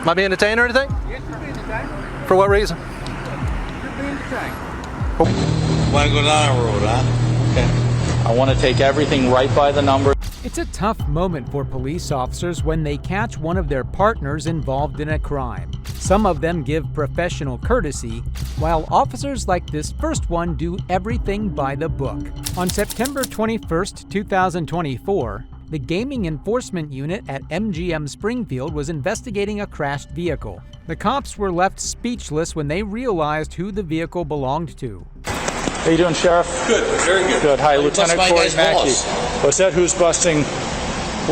Am I being detained or anything? Yes, you're being detained. For what reason? You're being detained. Want to go down the road, huh? Okay. I want to take everything right by the number. It's a tough moment for police officers when they catch one of their partners involved in a crime. Some of them give professional courtesy, while officers like this first one do everything by the book. On September 21st, 2024, the Gaming Enforcement Unit at MGM Springfield was investigating a crashed vehicle. The cops were left speechless when they realized who the vehicle belonged to. How you doing, Sheriff? Good, very good. Good. Hi, You Lieutenant bust my Corey guy's Mackey. balls. What's that? Who's busting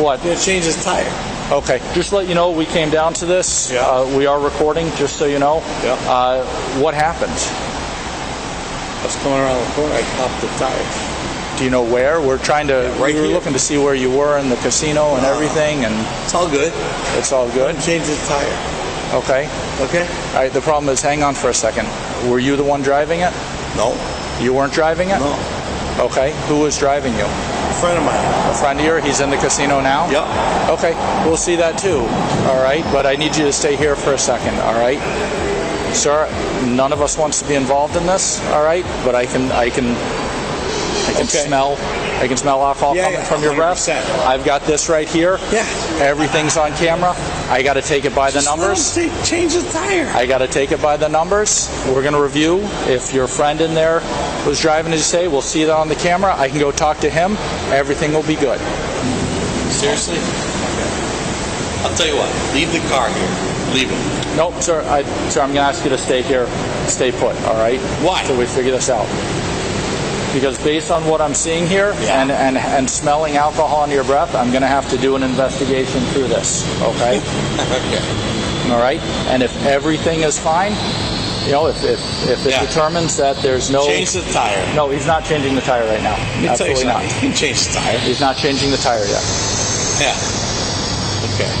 what? Gonna change his tire. Okay. Just to let you know, we came down to this. Yeah. We are recording, just so you know. Yeah. What happened? I was coming around the corner, I popped the tire. Do you know where? We're trying to. Yeah, right we were here. looking to see where you were in the casino and everything, and It's all good. it's all good. Change his tire. Okay. Okay? All right. The problem is, hang on for a second. Were you the one driving it? No. You weren't driving it? No. Okay. Who was driving you? A friend of mine. A friend of yours? He's in the casino now? Yep. Okay, we'll see that too. All right, but I need you to stay here for a second. All right, sir. None of us wants to be involved in this. All right, but I can Okay. smell. I can smell alcohol Yeah, coming yeah, from your breath. 100%. I've got this right here. Yeah. Everything's on camera. I got to take it by the numbers. Change the tire. I got to take it by the numbers. We're going to review if your friend in there was driving, as you say. We'll see that on the camera. I can go talk to him. Everything will be good. Seriously? Okay. I'll tell you what. Leave the car here. Leave it. Nope, sir. Sir, I'm going to ask you to stay here. Stay put, all right? Why? Till we figure this out. Because based on what I'm seeing here Yeah. and smelling alcohol in your breath, I'm going to have to do an investigation through this, okay? Okay. All right? And if everything is fine, you know, if it Yeah. determines that there's no... Change the tire. No, he's not changing the tire right now. Let me tell you Absolutely something. not. You can change the tire. He's not changing the tire yet. Yeah. Okay.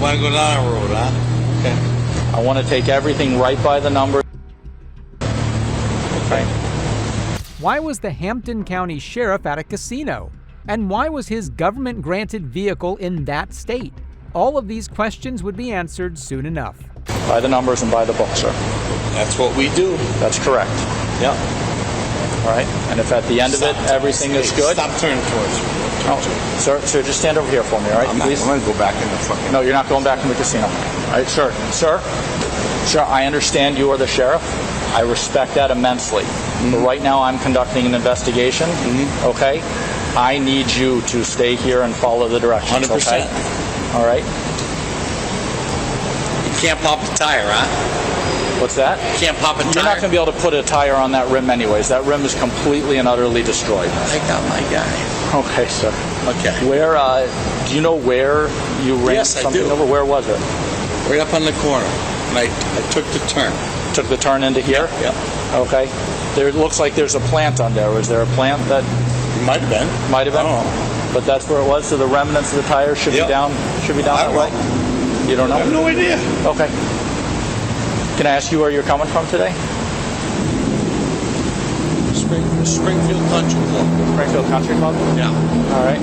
Want to go down the road, huh? Okay. I want to take everything right by the number. Okay. Why was the Hampton County Sheriff at a casino? And why was his government-granted vehicle in that state? All of these questions would be answered soon enough. By the numbers and by the book, sir. That's what we do. That's correct. Yep. All right. And if at the end of it everything is good, Stop turning towards me. oh, sir, just stand over here for me, all right? I'm not Please. going to go back in the fucking... No, you're not going back in the casino. All right, sir. Sir, I understand you are the sheriff. I respect that immensely. But right now I'm conducting an investigation. Okay. I need you to stay here and follow the directions. 100%. Okay? All right. You can't pop the tire, huh? What's that? You can't pop a tire. You're not going to be able to put a tire on that rim anyways. That rim is completely and utterly destroyed. I got my guy. Okay, sir. Okay. Where, do you know where you ran Yes, I something do. over? Where was it? Right up on the corner. And I took the turn. Took the turn into here? Yep. Okay. There looks like there's a plant on there. Was there a plant that It might have been. might have been? I don't know. But that's where it was. So the remnants of the tires should Yep. be down. Should be down I that don't way. know. You don't I have know? no idea. Okay. Can I ask you where you're coming from today? Springfield Country Club. Springfield Country Club. Yeah. All right.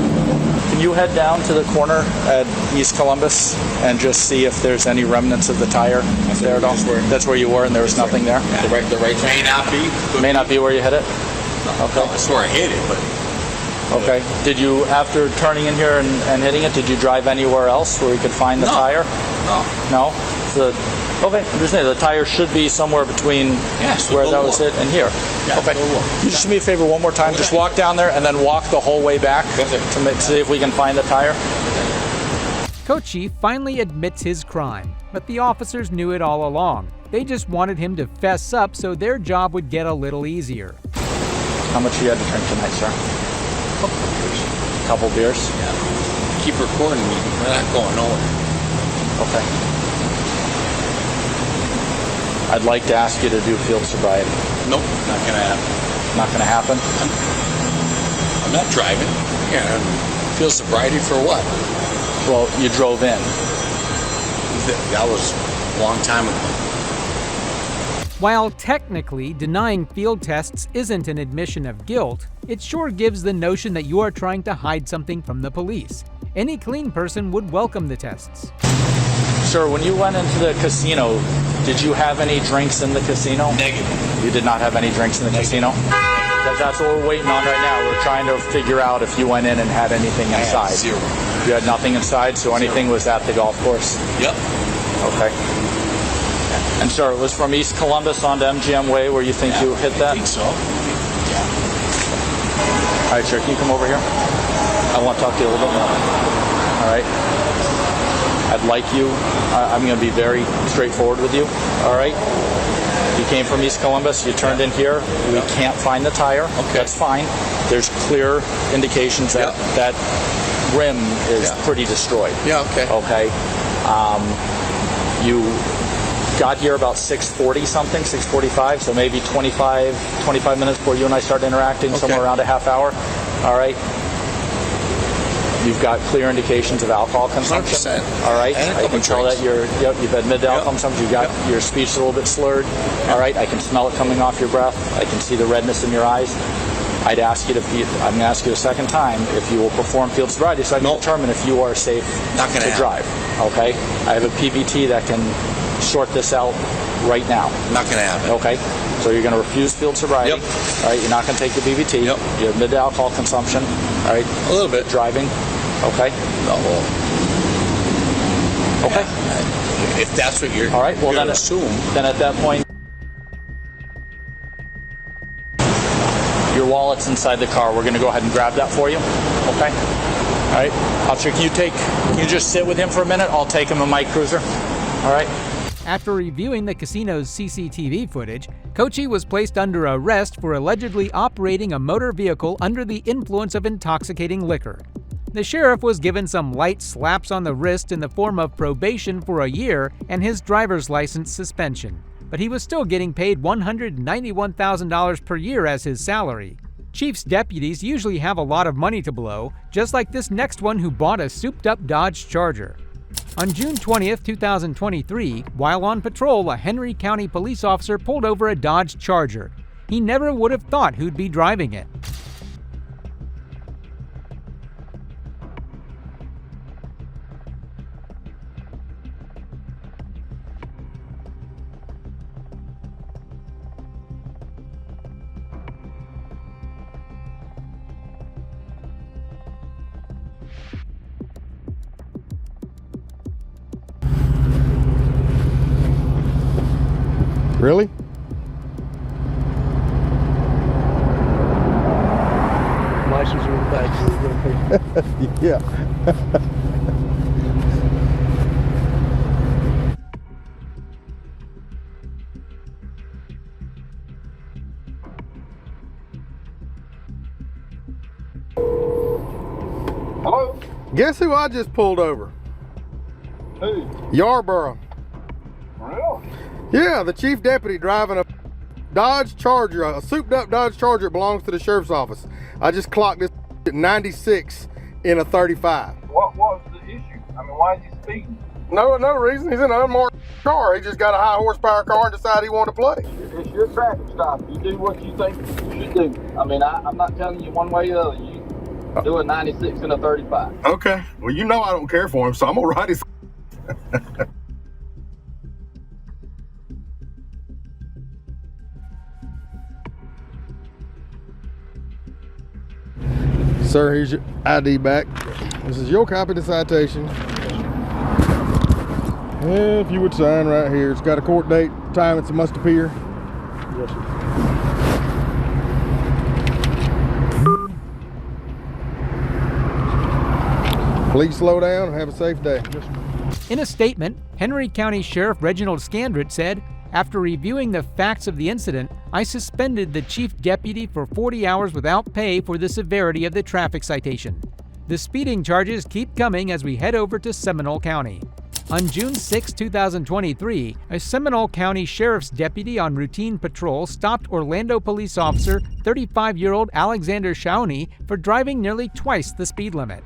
Can you head down to the corner at East Columbus and just see if there's any remnants of the tire there at all? That's where you were, and there was nothing there. Yeah. The right may not be. May not be where you hit it. Okay. That's where I hit it, but Okay. Did you, after turning in here and hitting it, did you drive anywhere else where you could find the No. tire? no. No? Okay, I'm just saying, the tire should be somewhere between Yes, where go that was look. hit and here. Yeah, Okay. go look. Can you just do me a favor one more time? Okay. Just walk down there and then walk the whole way back Okay. to see if we can find the tire. Co-Chief finally admits his crime, but the officers knew it all along. They just wanted him to fess up so their job would get a little easier. How much you had to drink tonight, sir? Couple beers? Yeah. Keep recording me. We're not going nowhere. Okay. I'd like to ask you to do field sobriety. Nope, not gonna happen. Not going to happen? I'm not driving. Yeah. Field sobriety for what? Well, you drove in. That was a long time ago. While technically denying field tests isn't an admission of guilt, it sure gives the notion that you are trying to hide something from the police. Any clean person would welcome the tests. Sir, when you went into the casino, did you have any drinks in the casino? Negative. You did not have any drinks in the casino? Because that's what we're waiting on right now. We're trying to figure out if you went in and had anything I inside. had zero. You had nothing inside, so anything was at the golf course? Yep. Okay. And sir, it was from East Columbus onto MGM Way where you think you hit that? I think so. Yeah. All right, sir, can you come over here? I want to talk to you a little bit more. All right. I'd like you, I'm going to be very straightforward with you. All right. You came from East Columbus, you turned in here, we can't find the tire. Okay. That's fine. There's clear indications that that rim is pretty destroyed. Yeah, okay. Okay. You got here about 6:40 something, 6:45, so maybe 25 minutes before you and I started interacting, somewhere around a half hour. All right. You've got clear indications of alcohol consumption. 100%. All right. And a I couple can tell that drinks. you've admitted to alcohol consumption. You got your speech is a little bit slurred. All right. I can smell it coming off your breath. I can see the redness in your eyes. I'd ask you to I'm going to ask you a second time if you will perform field sobriety so I can determine if you are safe to drive. Okay. I have a PBT that can sort this out right now. Not going to happen. Okay. So you're going to refuse field sobriety. Yep. All right. You're not going to take the BBT. Yep. You admit to alcohol consumption. All right. A little bit. Driving. Okay. No. Okay. Yeah. If that's what you're, all right. Well, then assume. Then at that point, your wallet's inside the car. We're going to go ahead and grab that for you. Okay. All right. Officer, can you just sit with him for a minute? I'll take him in my cruiser. All right. After reviewing the casino's CCTV footage, Kochi was placed under arrest for allegedly operating a motor vehicle under the influence of intoxicating liquor. The sheriff was given some light slaps on the wrist in the form of probation for a year and his driver's license suspension, but he was still getting paid $191,000 per year as his salary. Chief's deputies usually have a lot of money to blow, just like this next one who bought a souped-up Dodge Charger. On June 20th, 2023, while on patrol, a Henry County police officer pulled over a Dodge Charger. He never would have thought who'd be driving it. Really? License in the back, so we're gonna pay. Yeah. Hello? Guess who I just pulled over? Who? Yarborough. Real? Yeah, the chief deputy driving a Dodge Charger, a souped up Dodge Charger. It belongs to the sheriff's office. I just clocked this at 96 in a 35. What was the issue? I mean, why is he speeding? No reason. He's in an unmarked car. He just got a high horsepower car and decided he wanted to play. It's your traffic stop. You do what you think you should do. I mean, I'm not telling you one way or the other. You do a 96 and a 35. Okay. Well, you know I don't care for him, so I'm gonna ride his. Sir, here's your ID back. This is your copy of the citation. If you would sign right here, it's got a court date, time it's a must appear. Yes, sir. Please slow down and have a safe day. In a statement, Henry County Sheriff Reginald Scandrett said, "After reviewing the facts of the incident, I suspended the chief deputy for 40 hours without pay for the severity of the traffic citation. The speeding charges keep coming as we head over to Seminole County." On June 6, 2023, a Seminole County Sheriff's deputy on routine patrol stopped Orlando police officer 35-year-old Alexander Shawnee for driving nearly twice the speed limit.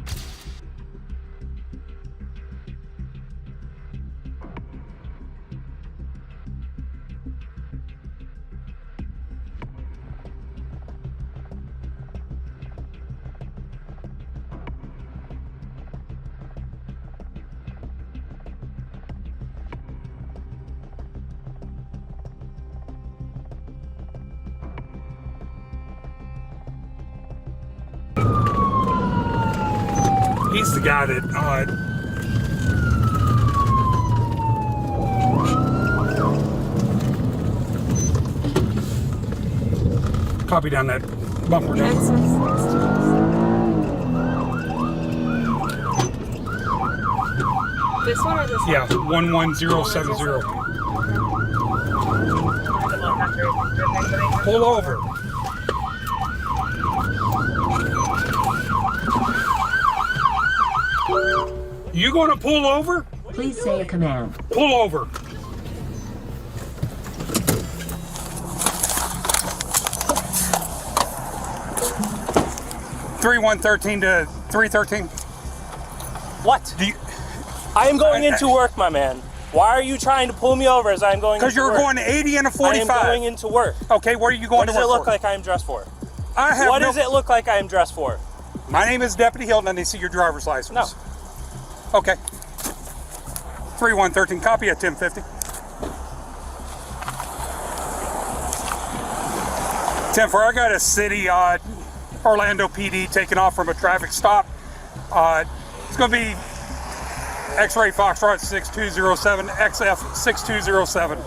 He's the guy that, copy down that bumper number. This one or this one? Yeah, 11070. Pull over. You gonna pull over? Please say a command. Pull over. Three 113 to 313. What? I am going into work, my man. Why are you trying to pull me over as I'm going into work? Because you're going 80 and a 45. I am going into work. Okay, where are you going to work? What does it look like I am dressed for? What does it look like I am dressed for? My name is Deputy Hilton. I need to see your driver's license. No. Okay. 3113, copy at 1050. 10-4, I got a city, Orlando PD taking off from a traffic stop. It's going to be X-ray Foxtrot 6207, XF 6207.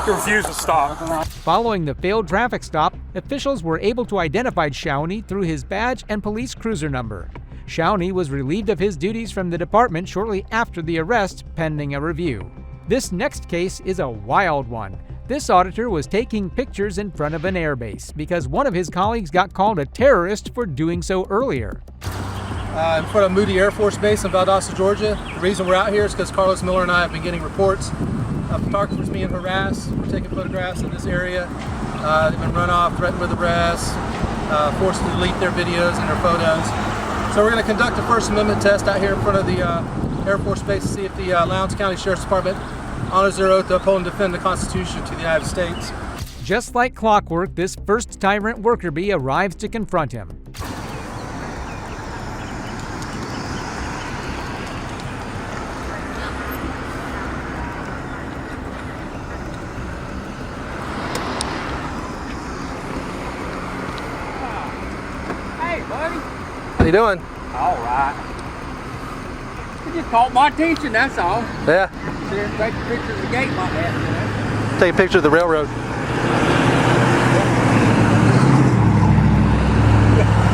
He refused to stop. Following the failed traffic stop, officials were able to identify Shawnee through his badge and police cruiser number. Shawnee was relieved of his duties from the department shortly after the arrest, pending a review. This next case is a wild one. This auditor was taking pictures in front of an airbase because one of his colleagues got called a terrorist for doing so earlier. In front of Moody Air Force Base in Valdosta, Georgia. The reason we're out here is because Carlos Miller and I have been getting reports of photographers being harassed. We're taking photographs in this area. They've been run off, threatened with arrest, forced to delete their videos and their photos. So we're going to conduct a First Amendment test out here in front of the Air Force Base to see if the Lowndes County Sheriff's Department honors their oath to uphold and defend the Constitution to the United States. Just like clockwork, this first tyrant worker bee arrives to confront him. Hey, buddy. How you doing? All right. It just caught my attention, that's all. Yeah. There, take a picture of the gate like that, you know. Take a picture of the railroad.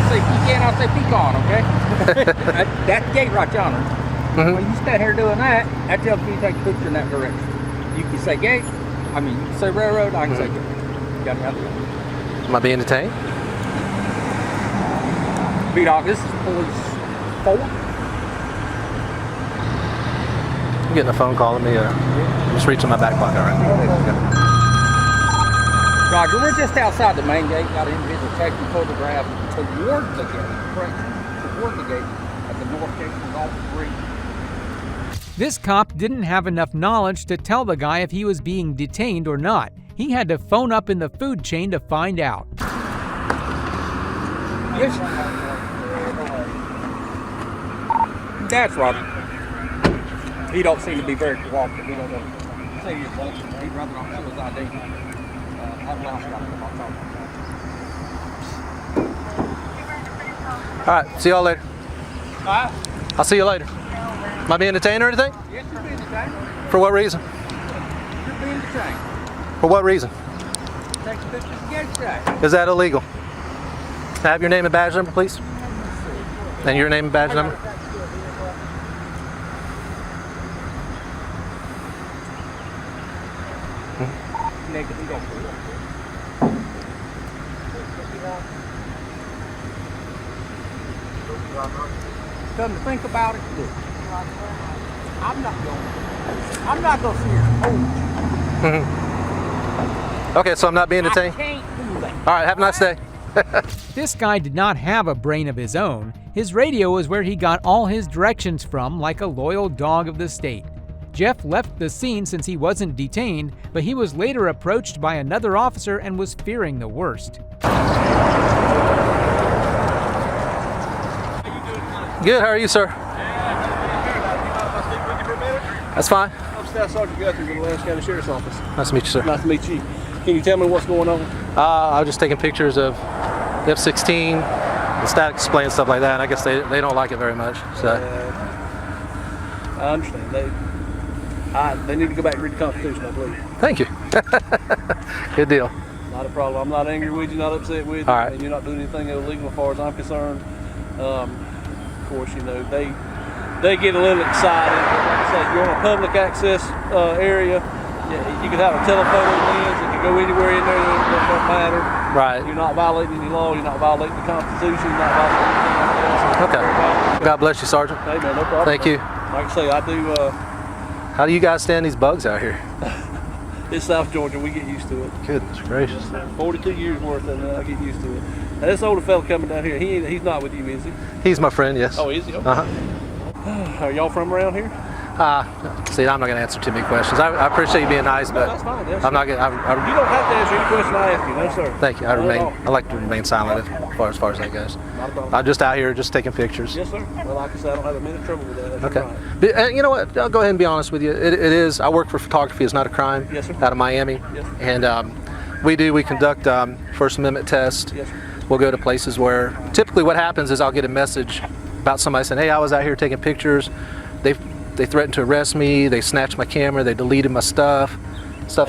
See, you can't all say pecan, okay? That's the gate right yonder. When you stand here doing that, that tells me to take a picture in that direction. You can say gate, you can say railroad, I can say gate. You got me out there. Am I being detained? B-Dog, this is police 4. I'm getting a phone call. Let me just reach in my back pocket. All right. Roger, we're just outside the main gate. Got an individual taking photographs toward the gate, toward the gate at the north gate of all 3. This cop didn't have enough knowledge to tell the guy if he was being detained or not. He had to phone up in the food chain to find out. Yes. That's right. He don't seem to be very cooperative. He don't know. Say he'd rather not show his ID. All right. See y'all later. Huh? I'll see you later. Am I being detained or anything? Yes, you're being detained. For what reason? You're being detained. For what reason? Take a picture of the gate today. Is that illegal? Can I have your name and badge number, please? And your name and badge number? Come to think about it, look, I'm not going to sit here and hold you. Okay, so I'm not being detained? I can't do that. All right, have a nice day. This guy did not have a brain of his own. His radio was where he got all his directions from, like a loyal dog of the state. Jeff left the scene since he wasn't detained, but he was later approached by another officer and was fearing the worst. Good, how are you, sir? That's fine. I'm Staff Sergeant Guthrie with the Lowndes County Sheriff's Office. Nice to meet you, sir. Nice to meet you. Can you tell me what's going on? I was just taking pictures of the F-16 the static display and stuff like that. And I guess they don't like it very much. So I understand. They need to go back and read the Constitution, I believe. thank you. Good deal. Not a problem. I'm not angry with you, not upset with you. All right. And you're not doing anything illegal as far as I'm concerned. Of course, you know, they get a little excited. But like I say, you're on a public access area. You could have a telephoto lens. It could go anywhere in there. It doesn't matter. Right. You're not violating any law. You're not violating the Constitution. You're not violating anything like that. Okay. God bless you, Sergeant. Hey, man, no problem. Thank you. Like I say, I do. How do you guys stand these bugs out here? It's South Georgia. We get used to it. Goodness gracious. 42 years worth, and I get used to it. Now, this older fella coming down here, he's not with you, is he? He's my friend, yes. Oh, is he? Okay. Uh-huh. Are y'all from around here? See, I'm not going to answer too many questions. I appreciate you being nice, but That's fine. Yes, I'm not going you don't have to answer any question I ask you, no, sir. Thank you. Not at all. I like to remain silent as far as that goes. Not a problem. I'm just out here just taking pictures. Yes, sir. Well, like I said, I don't have a minute of trouble with that. That's Okay. right. But, you know what? I'll go ahead and be honest with you. It is. I work for photography. It's not a crime. Yes, sir. Out of Miami. Yes, sir. And we conduct First Amendment tests. Yes, sir. We'll go to places where typically what happens is I'll get a message about somebody saying, hey, I was out here taking pictures. They threatened to arrest me. They snatched my camera. They deleted my stuff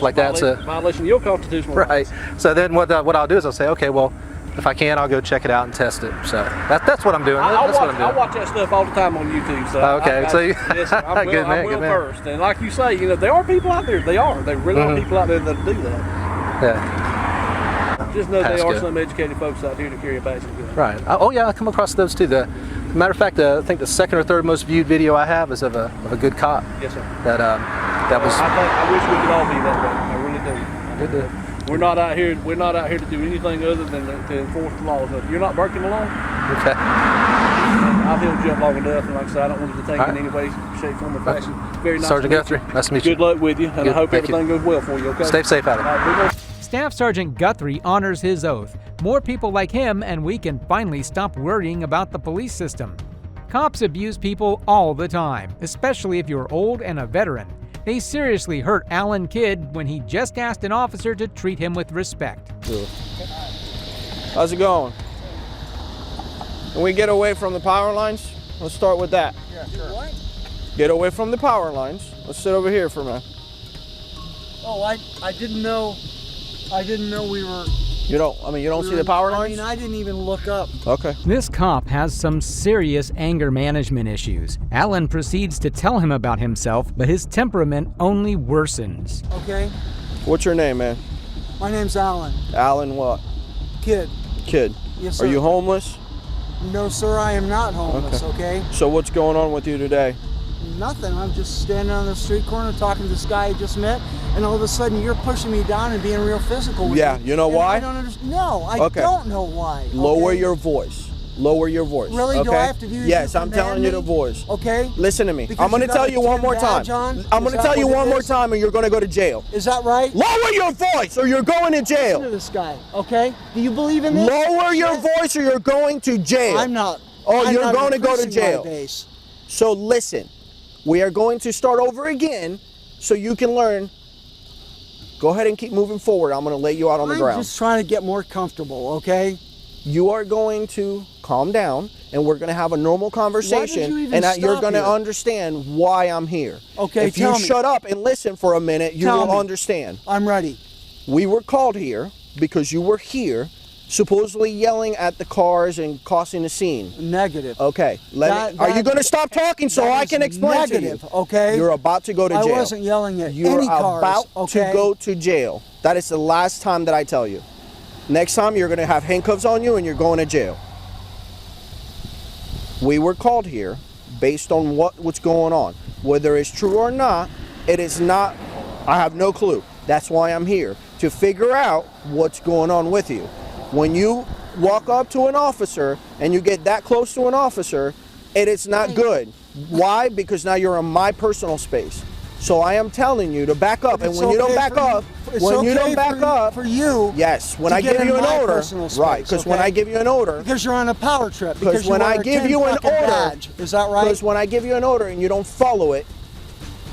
like that. So Violation of your constitutional rights. right. So then what I'll do is I'll say, okay, well, if I can, I'll go check it out and test it. So that's what I'm doing. I That's what I'm doing. watch that stuff all the time on YouTube. So Okay, so you- yes, sir, I'm Good man, I'm good well man. versed. And like you say, you know, there are people out there. There really are people out there that do that. Yeah. Just know That's there are good. some educated folks out here that carry a basic gun. Right. Oh yeah, I come across those too. Matter of fact, I think the second or third most viewed video I have is of a good cop. Yes, sir. That was. I wish we could all be that way. I really do. Good to- We're not out here to do anything other than to enforce the laws. If you're not breaking the law, Okay. I've held you up long enough, and like I said, I don't want you to take All in right. any way, shape, form, or fashion. Very nice. Sergeant to meet Guthrie, you. nice to meet you. Good luck with you, and Good, I hope thank you. everything goes well for you. Okay. Stay safe out All there. right, we're gonna- Staff Sergeant Guthrie honors his oath. More people like him, and we can finally stop worrying about the police system. Cops abuse people all the time, especially if you're old and a veteran. They seriously hurt Alan Kidd when he just asked an officer to treat him with respect. How's it going? Can we get away from the power lines? Let's start with that. Yeah, sure. What? Get away from the power lines. Let's sit over here for a minute. Oh, I didn't know we were. You don't see the power lines? I mean, I didn't even look up. Okay. This cop has some serious anger management issues. Alan proceeds to tell him about himself, but his temperament only worsens. Okay. What's your name, man? My name's Alan. Alan what? Kid. Kid. Yes, sir. Are you homeless? No, sir, I am not homeless, okay? So what's going on with you today? Nothing. I'm just standing on the street corner talking to this guy I just met, and all of a sudden you're pushing me down and being real physical with Yeah, me. you know And why? I don't understand. No, I Okay. don't know why. Lower okay? your voice. Lower your voice. Really? Okay? Do I have to do this? Yes, You I'm telling you command the me? voice. Okay. Listen to me. Because I'm going to you tell got you a one more tin time. badge on? I'm Is going to that tell you what it one more is? time, and you're going to go to jail. Is that right? Lower your voice, or you're going to jail. Listen to this guy, okay? Do you believe in this? Lower your voice, or you're going to jail. I'm not. Oh, I'm you're not going to go to increasing my jail. base. So listen, we are going to start over again so you can learn. Go ahead and keep moving forward. I'm going to lay you out on the I'm ground. just trying to get more comfortable, okay? You are going to calm down, and we're going to have a normal conversation, you even and you're stop going to here? understand why I'm here. Okay, if you tell me. shut up and listen for a minute, you Tell will me. understand. I'm ready. We were called here because you were here supposedly yelling at the cars and causing a scene. Negative. Okay, are you going to stop talking so I can explain negative, to you? okay? You're about to go to jail. I wasn't yelling at You're any cars, about okay? to go to jail. That is the last time that I tell you. Next time you're going to have handcuffs on you and you're going to jail. We were called here based on what's going on. Whether it's true or not, it is not, I have no clue. That's why I'm here, to figure out what's going on with you. When you walk up to an officer and you get that close to an officer, it is not good. Why? Because now you're in my personal space. So I am telling you to back up, and when you don't back up, for you, yes, when to I get give in you an my order, personal space, right? Because when okay? I give you an order, because you're on a power trip, because when I give you an order, badge. Is that right? Because when I give you an order and you don't follow it,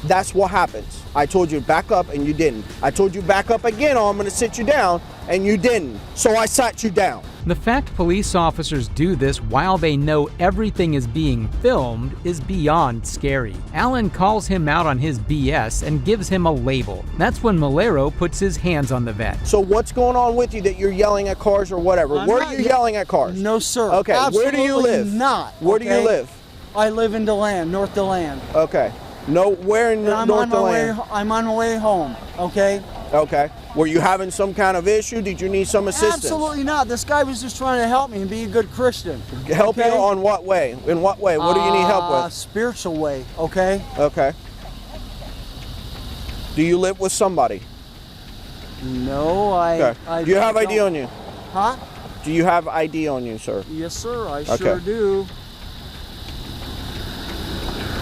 that's what happens. I told you back up and you didn't. I told you back up again, or I'm going to sit you down, and you didn't. So I sat you down. The fact police officers do this while they know everything is being filmed is beyond scary. Alan calls him out on his BS and gives him a label. That's when Malero puts his hands on the vet. So what's going on with you that you're yelling at cars or whatever? Where are you yelling at cars? No, sir. Okay, where do you live? Not. Where do you live? I live in DeLand, North DeLand. Okay. No, where in North DeLand? I'm on my way home, okay? Okay. Were you having some kind of issue? Did you need some assistance? Absolutely not. This guy was just trying to help me and be a good Christian. Help you on what way? In what way? What do you need help with? Spiritual way, okay? Okay. Do you live with somebody? No, Okay. Do you have ID on you? Huh? Do you have ID on you, sir? Yes, sir. I sure do.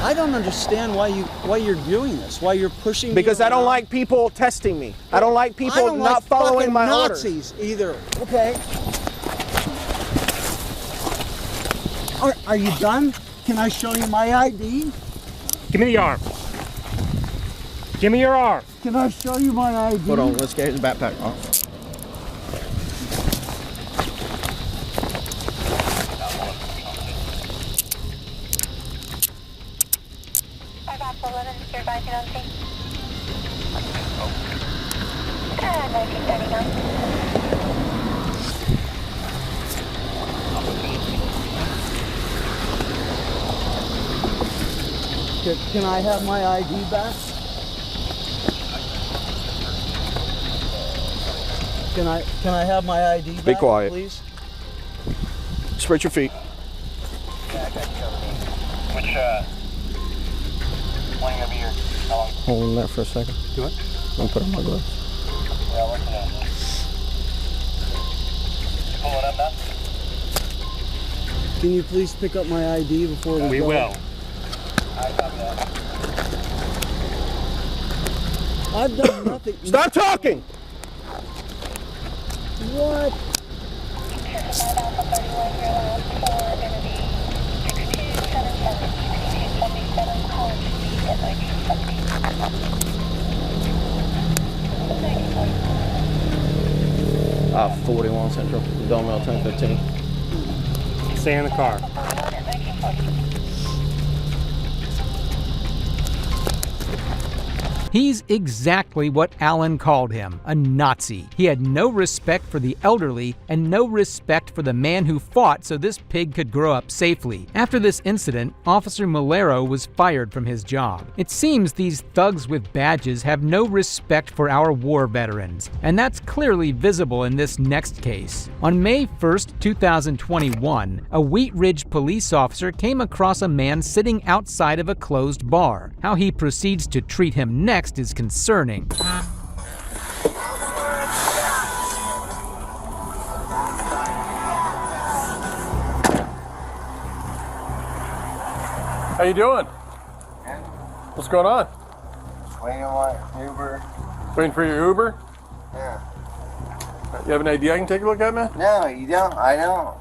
I don't understand why you're doing this. Why you're pushing me Because I don't around. like people testing me. I don't like people not following my orders. Nazis either. Okay. Are you done? Can I show you my ID? Give me the arm. Give me your arm. Can I show you my ID? Hold on, let's get his backpack off. Can I have my ID back? Can I have my ID back? Be quiet. Please. Spread your feet. Yeah, I got you covered. Which, when you gonna be here? How long? Hold on that for a second. Do it. I'm gonna put on my gloves. Yeah, what's that? You pulling up now? Can you please pick up my ID before we go? will. I got that. I've done nothing. Stop talking! What? Ah, 41 Central, Domino 1015. Stay in the car. He's exactly what Alan called him, a Nazi. He had no respect for the elderly and no respect for the man who fought so this pig could grow up safely. After this incident, Officer Malero was fired from his job. It seems these thugs with badges have no respect for our war veterans, and that's clearly visible in this next case. On May 1st, 2021, a Wheat Ridge police officer came across a man sitting outside of a closed bar. How he proceeds to treat him next is concerning. How you doing? What's going on? Waiting on my Uber. Waiting for your Uber? Yeah. You have an ID I can take a look at, man? No, you don't. I don't.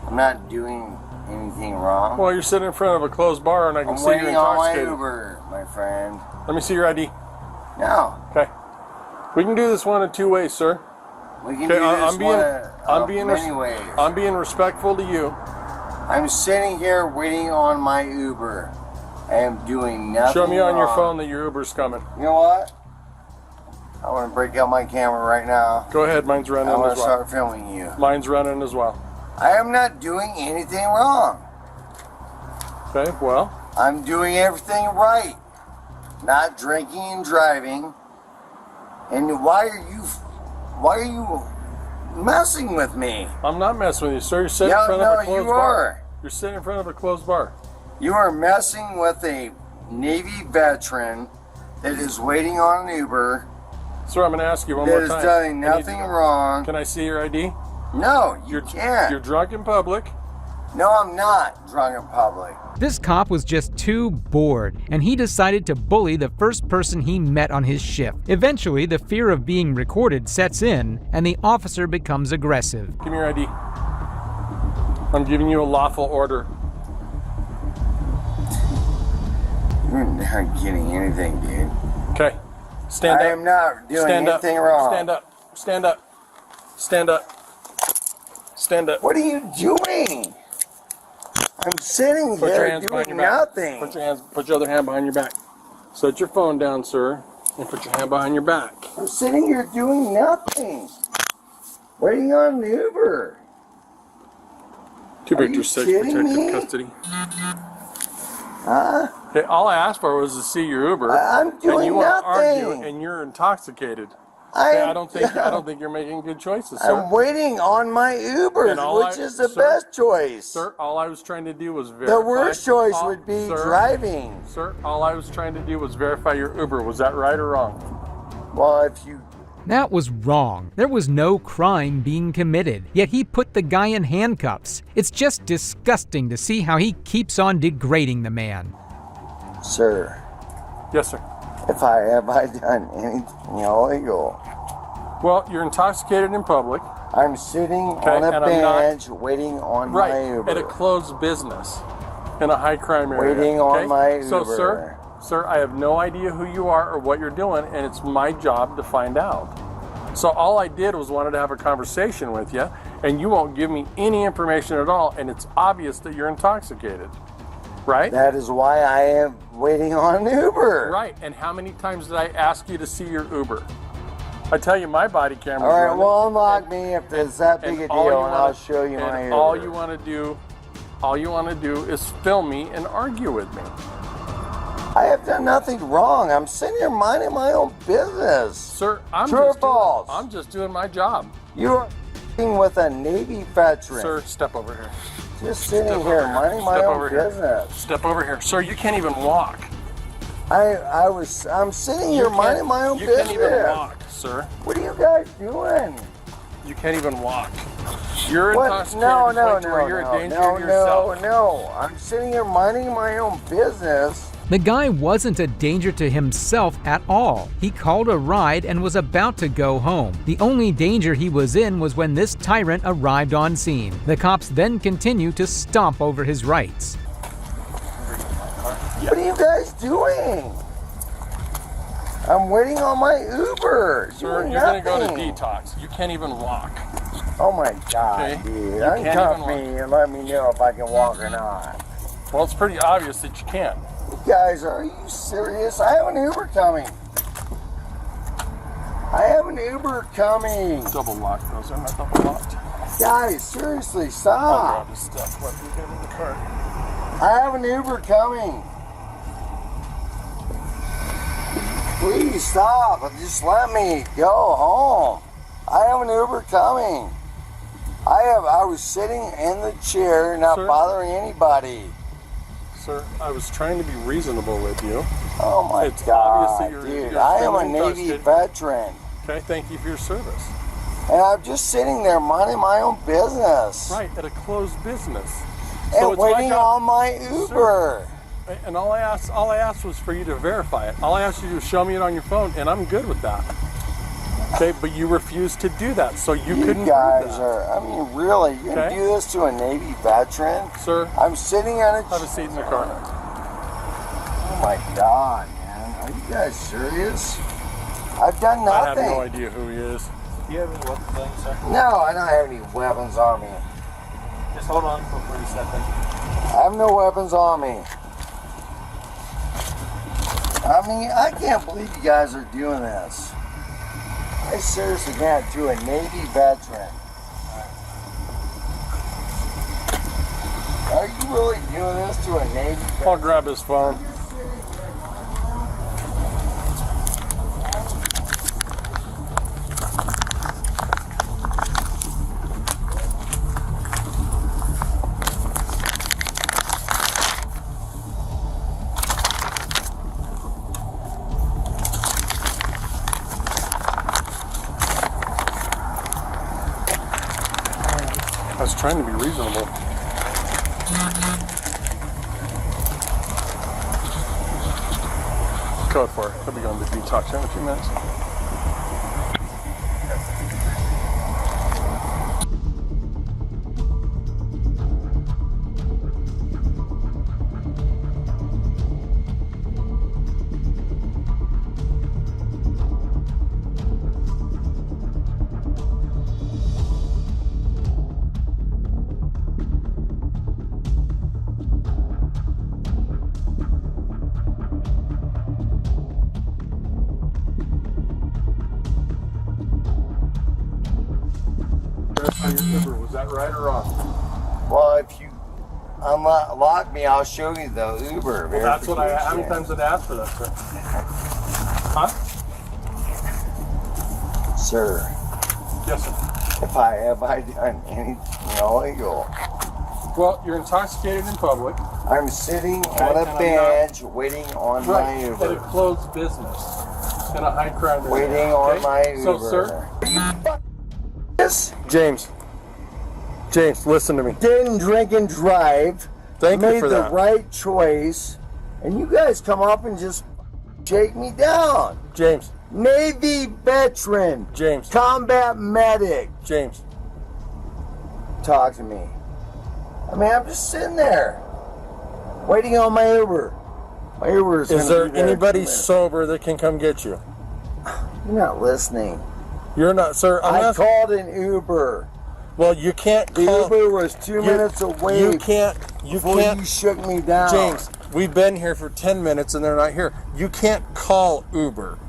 I'm not doing anything wrong. Well, you're sitting in front of a closed bar and I can I'm see you're waiting on my intoxicated. Uber, my friend. Let me see your ID. No. Okay. We can do this one in two ways, sir. We can Okay, do this many ways. I'm being respectful to you. I'm sitting here waiting on my Uber. I am doing nothing Show me on your wrong. phone that your Uber's coming. You know what? I want to break out my camera right now. Go ahead, mine's running I want as to well. start filming you. Mine's running as well. I am not doing anything wrong. Okay, well. I'm doing everything right. Not drinking and driving. And why are you messing with me? I'm not messing with you, sir. You're sitting in front of a closed you bar. are. You're sitting in front of a closed bar. You are messing with a Navy veteran that is waiting on an Uber. Sir, I'm going to ask you one more time. That is doing nothing wrong. Can I see your ID? No, you can't. You're drunk in public. No, I'm not drunk in public. This cop was just too bored, and he decided to bully the first person he met on his shift. Eventually, the fear of being recorded sets in, and the officer becomes aggressive. Give me your ID. I'm giving you a lawful order. You're not getting anything, dude. Okay. Stand up. I am not doing Stand up. anything wrong. Stand up. Stand up. Stand up. Stand up. What are you doing? I'm sitting Put your here hands behind doing your back. nothing. Put your other hand behind your back. Set your phone down, sir, and put your hand behind your back. I'm sitting here doing nothing. Waiting on an Uber. Two Are you victims, sex kidding protective me? custody. Huh? Hey, all I asked for was to see your Uber. I'm doing and you want to argue, nothing. and you're intoxicated. I don't think you're making good choices, sir. I'm waiting on my Uber, which is the best choice. Sir, all I was trying to do was verify. The worst choice would be driving. Sir, all I was trying to do was verify your Uber. Was that right or wrong? Well, if you... That was wrong. There was no crime being committed, yet he put the guy in handcuffs. It's just disgusting to see how he keeps on degrading the man. Sir. Yes, sir. Have I done anything illegal? Well, you're intoxicated in public. I'm sitting on a bench waiting on my Uber. At a closed business in a high crime area. Waiting on my Uber. So, sir, I have no idea who you are or what you're doing, and it's my job to find out. So all I did was wanted to have a conversation with you, and you won't give me any information at all, and it's obvious that you're intoxicated. Right? That is why I am waiting on an Uber. Right. And how many times did I ask you to see your Uber? I tell you, my body camera. All right, well, unlock me if it's that big a deal, and I'll show you my Uber. All you want to do is film me and argue with me. I have done nothing wrong. I'm sitting here minding my own business. Sir, I'm just doing my job. You are with a Navy veteran. Sir, step over here. Just sitting here minding my own business. Step over here. Sir, you can't even walk. I'm sitting here minding my own business. You can't even walk, sir. What are you guys doing? You can't even walk. You're intoxicated. No. You're a danger to yourself. No. I'm sitting here minding my own business. The guy wasn't a danger to himself at all. He called a ride and was about to go home. The only danger he was in was when this tyrant arrived on scene. The cops then continue to stomp over his rights. What are you guys doing? I'm waiting on my Uber. Sir, you're going to go to detox. You can't even walk. Oh my God, dude. Uncuff me and let me know if I can walk or not. Well, it's pretty obvious that you can't. Guys, are you serious? I have an Uber coming. Double lock those. They're not double locked. Guys, seriously, stop. I'll grab the stuff. Let me get in the car. I have an Uber coming. Please stop. Just let me go home. I have an Uber coming. I was sitting in the chair, not bothering anybody. Sir, I was trying to be reasonable with you. Oh my God, dude. I am a Navy veteran. Okay, thank you for your service. And I'm just sitting there minding my own business. Right, at a closed business. And waiting on my Uber. Sir, and all I asked was for you to verify it. All I asked you to do was show me it on your phone, and I'm good with that. Okay, but you refused to do that, so you couldn't do that. I mean, really, you're going to do this to a Navy veteran? Sir, I'm sitting on have a seat in the car. Oh my God, man. Are you guys serious? I've done nothing. I have no idea who he is. Do you have any weapons on you, sir? No, I don't have any weapons on me. Just hold on for 30 seconds. I have no weapons on me. I mean, I can't believe you guys are doing this. I seriously can't do a Navy veteran. Are you really doing this to a Navy veteran? I'll grab his phone. I was trying to be reasonable. Code for it. He'll be going to detox in a few minutes. that right or wrong? Well, if you unlock me, I'll show you the Uber. Well, that's what I. How many times did I ask for that, sir? Huh? Sir. Yes, sir. Have I done anything illegal? Well, you're intoxicated in public. I'm sitting on a bench waiting on my Uber. At a closed business in a high crime area. Waiting on my Uber. So, sir. Yes. James, listen to me. Didn't drink and drive. Thank you made for the that. right choice, and you guys come up and just shake me down. James. Navy veteran. James. Combat medic. James. Talk to me. I mean, I'm just sitting there, waiting on my Uber. My Uber is there anybody sober that can come get you? You're not listening. You're not, sir. I called an Uber. Well, you can't The call. Uber was 2 minutes away. You can't. You can't. You shook me down. James, we've been here for 10 minutes and they're not here. You can't call Uber.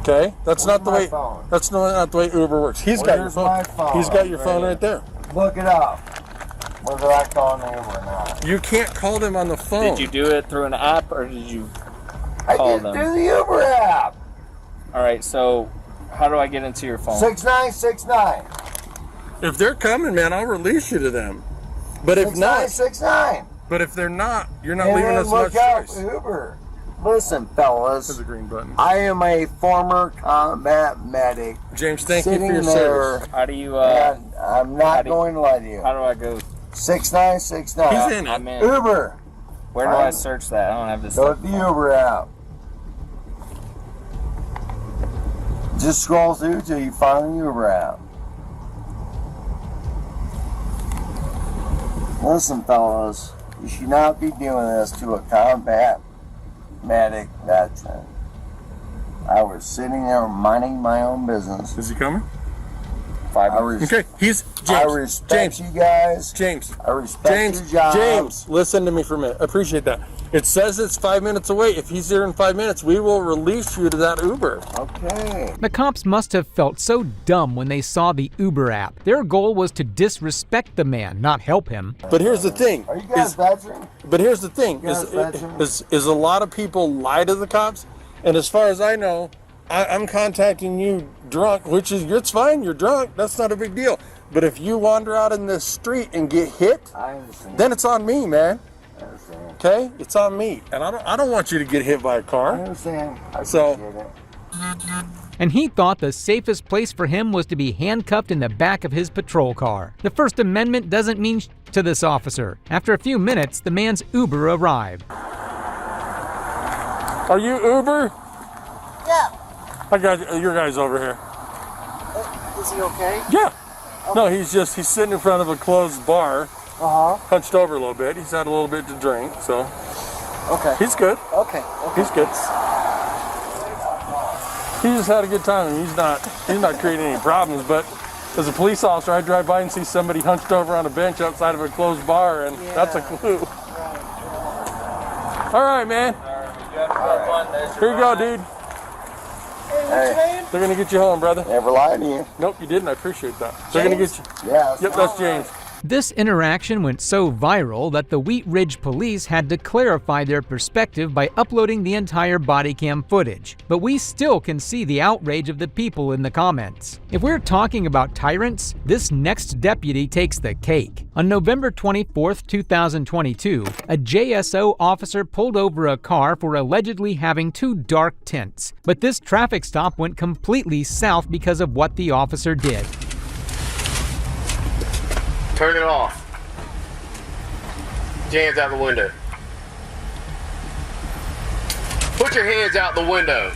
Okay? That's not the way. Phone? That's not the way Uber works. He's got your Where's phone. my phone? He's got your phone right there. Look it up. Whether I call an Uber or not. You can't call them on the phone. Did you do it through an app or did you I call did them? through the Uber app. All right, so how do I get into your phone? 6969. If they're coming, man, I'll release you to them. But if not, 6969. but if they're not, you're not And leaving then us much look out choice. Uber. Listen, fellas. There's a green button. I am a former combat medic. James, thank you sitting for your there, service. How do you, and I'm not going to lie to you. how do I go? 6969. He's in it. I'm in. Uber. Where do I search that? I don't have this. Go to the Uber app. Just scroll through till you find the Uber app. Listen, fellas, you should not be doing this to a combat medic veteran. I was sitting there minding my own business. Is he coming? Okay, he's James. I respect you guys. James. I respect your job. James, listen to me for a minute. I appreciate that. It says it's 5 minutes away. If he's here in 5 minutes, we will release you to that Uber. Okay. The cops must have felt so dumb when they saw the Uber app. Their goal was to disrespect the man, not help him. But here's the thing. Are you guys veterans? But here's the thing. You guys veterans? Is a lot of people lie to the cops, and as far as I know, I'm contacting you drunk, which is, it's fine, you're drunk, that's not a big deal. But if you wander out in the street and get hit, I understand. then it's on me, man. I understand. Okay? It's on me. And I don't want you to get hit by a I car. understand. I So- appreciate it. And he thought the safest place for him was to be handcuffed in the back of his patrol car. The First Amendment doesn't mean to this officer. After a few minutes, the man's Uber arrived. Are you Uber? Yeah. I got your guy's over here. Is he okay? Yeah. No, he's sitting in front of a closed bar, hunched over a little bit. He's had a little bit to drink, so Okay. he's good. Okay. He's good. He just had a good time. He's not creating any problems. But as a police officer, I drive by and see somebody hunched over on a bench outside of a closed bar, and that's a clue. All right, man. Here you go, dude. Hey, They're gonna get you home, brother. never lied to you. Nope, you didn't. I appreciate that. They're gonna get you. Yes. Yep, that's James. This interaction went so viral that the Wheat Ridge police had to clarify their perspective by uploading the entire body cam footage. But we still can see the outrage of the people in the comments. If we're talking about tyrants, this next deputy takes the cake. On November 24th, 2022, a JSO officer pulled over a car for allegedly having too dark tints. But this traffic stop went completely south because of what the officer did. Turn it off. Put your hands out the window. Put your hands out the window.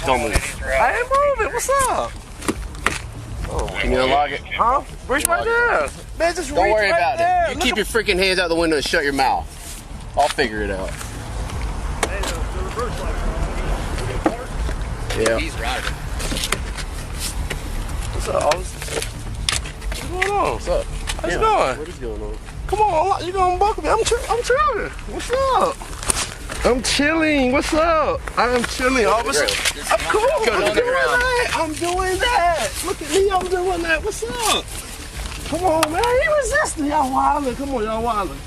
Don't move. I ain't moving. What's up? Can you unlock it? Huh? Reach right there. Man, just Don't reach worry right about there. it. You keep your freaking hands out the window and shut your mouth. I'll figure it out. Yeah. He's riding. What's up, Oz? What's going on? What's up? How's it going? What is going on? Come on, you gonna buckle me? I'm chilling. What's up? I'm chilling. What's up? I'm chilling, officer. I'm cool. I'm doing that. I'm doing that. Look at me. I'm doing that. What's up? Come on, man. He resisting. Y'all wildin'. Come on, y'all wildin'.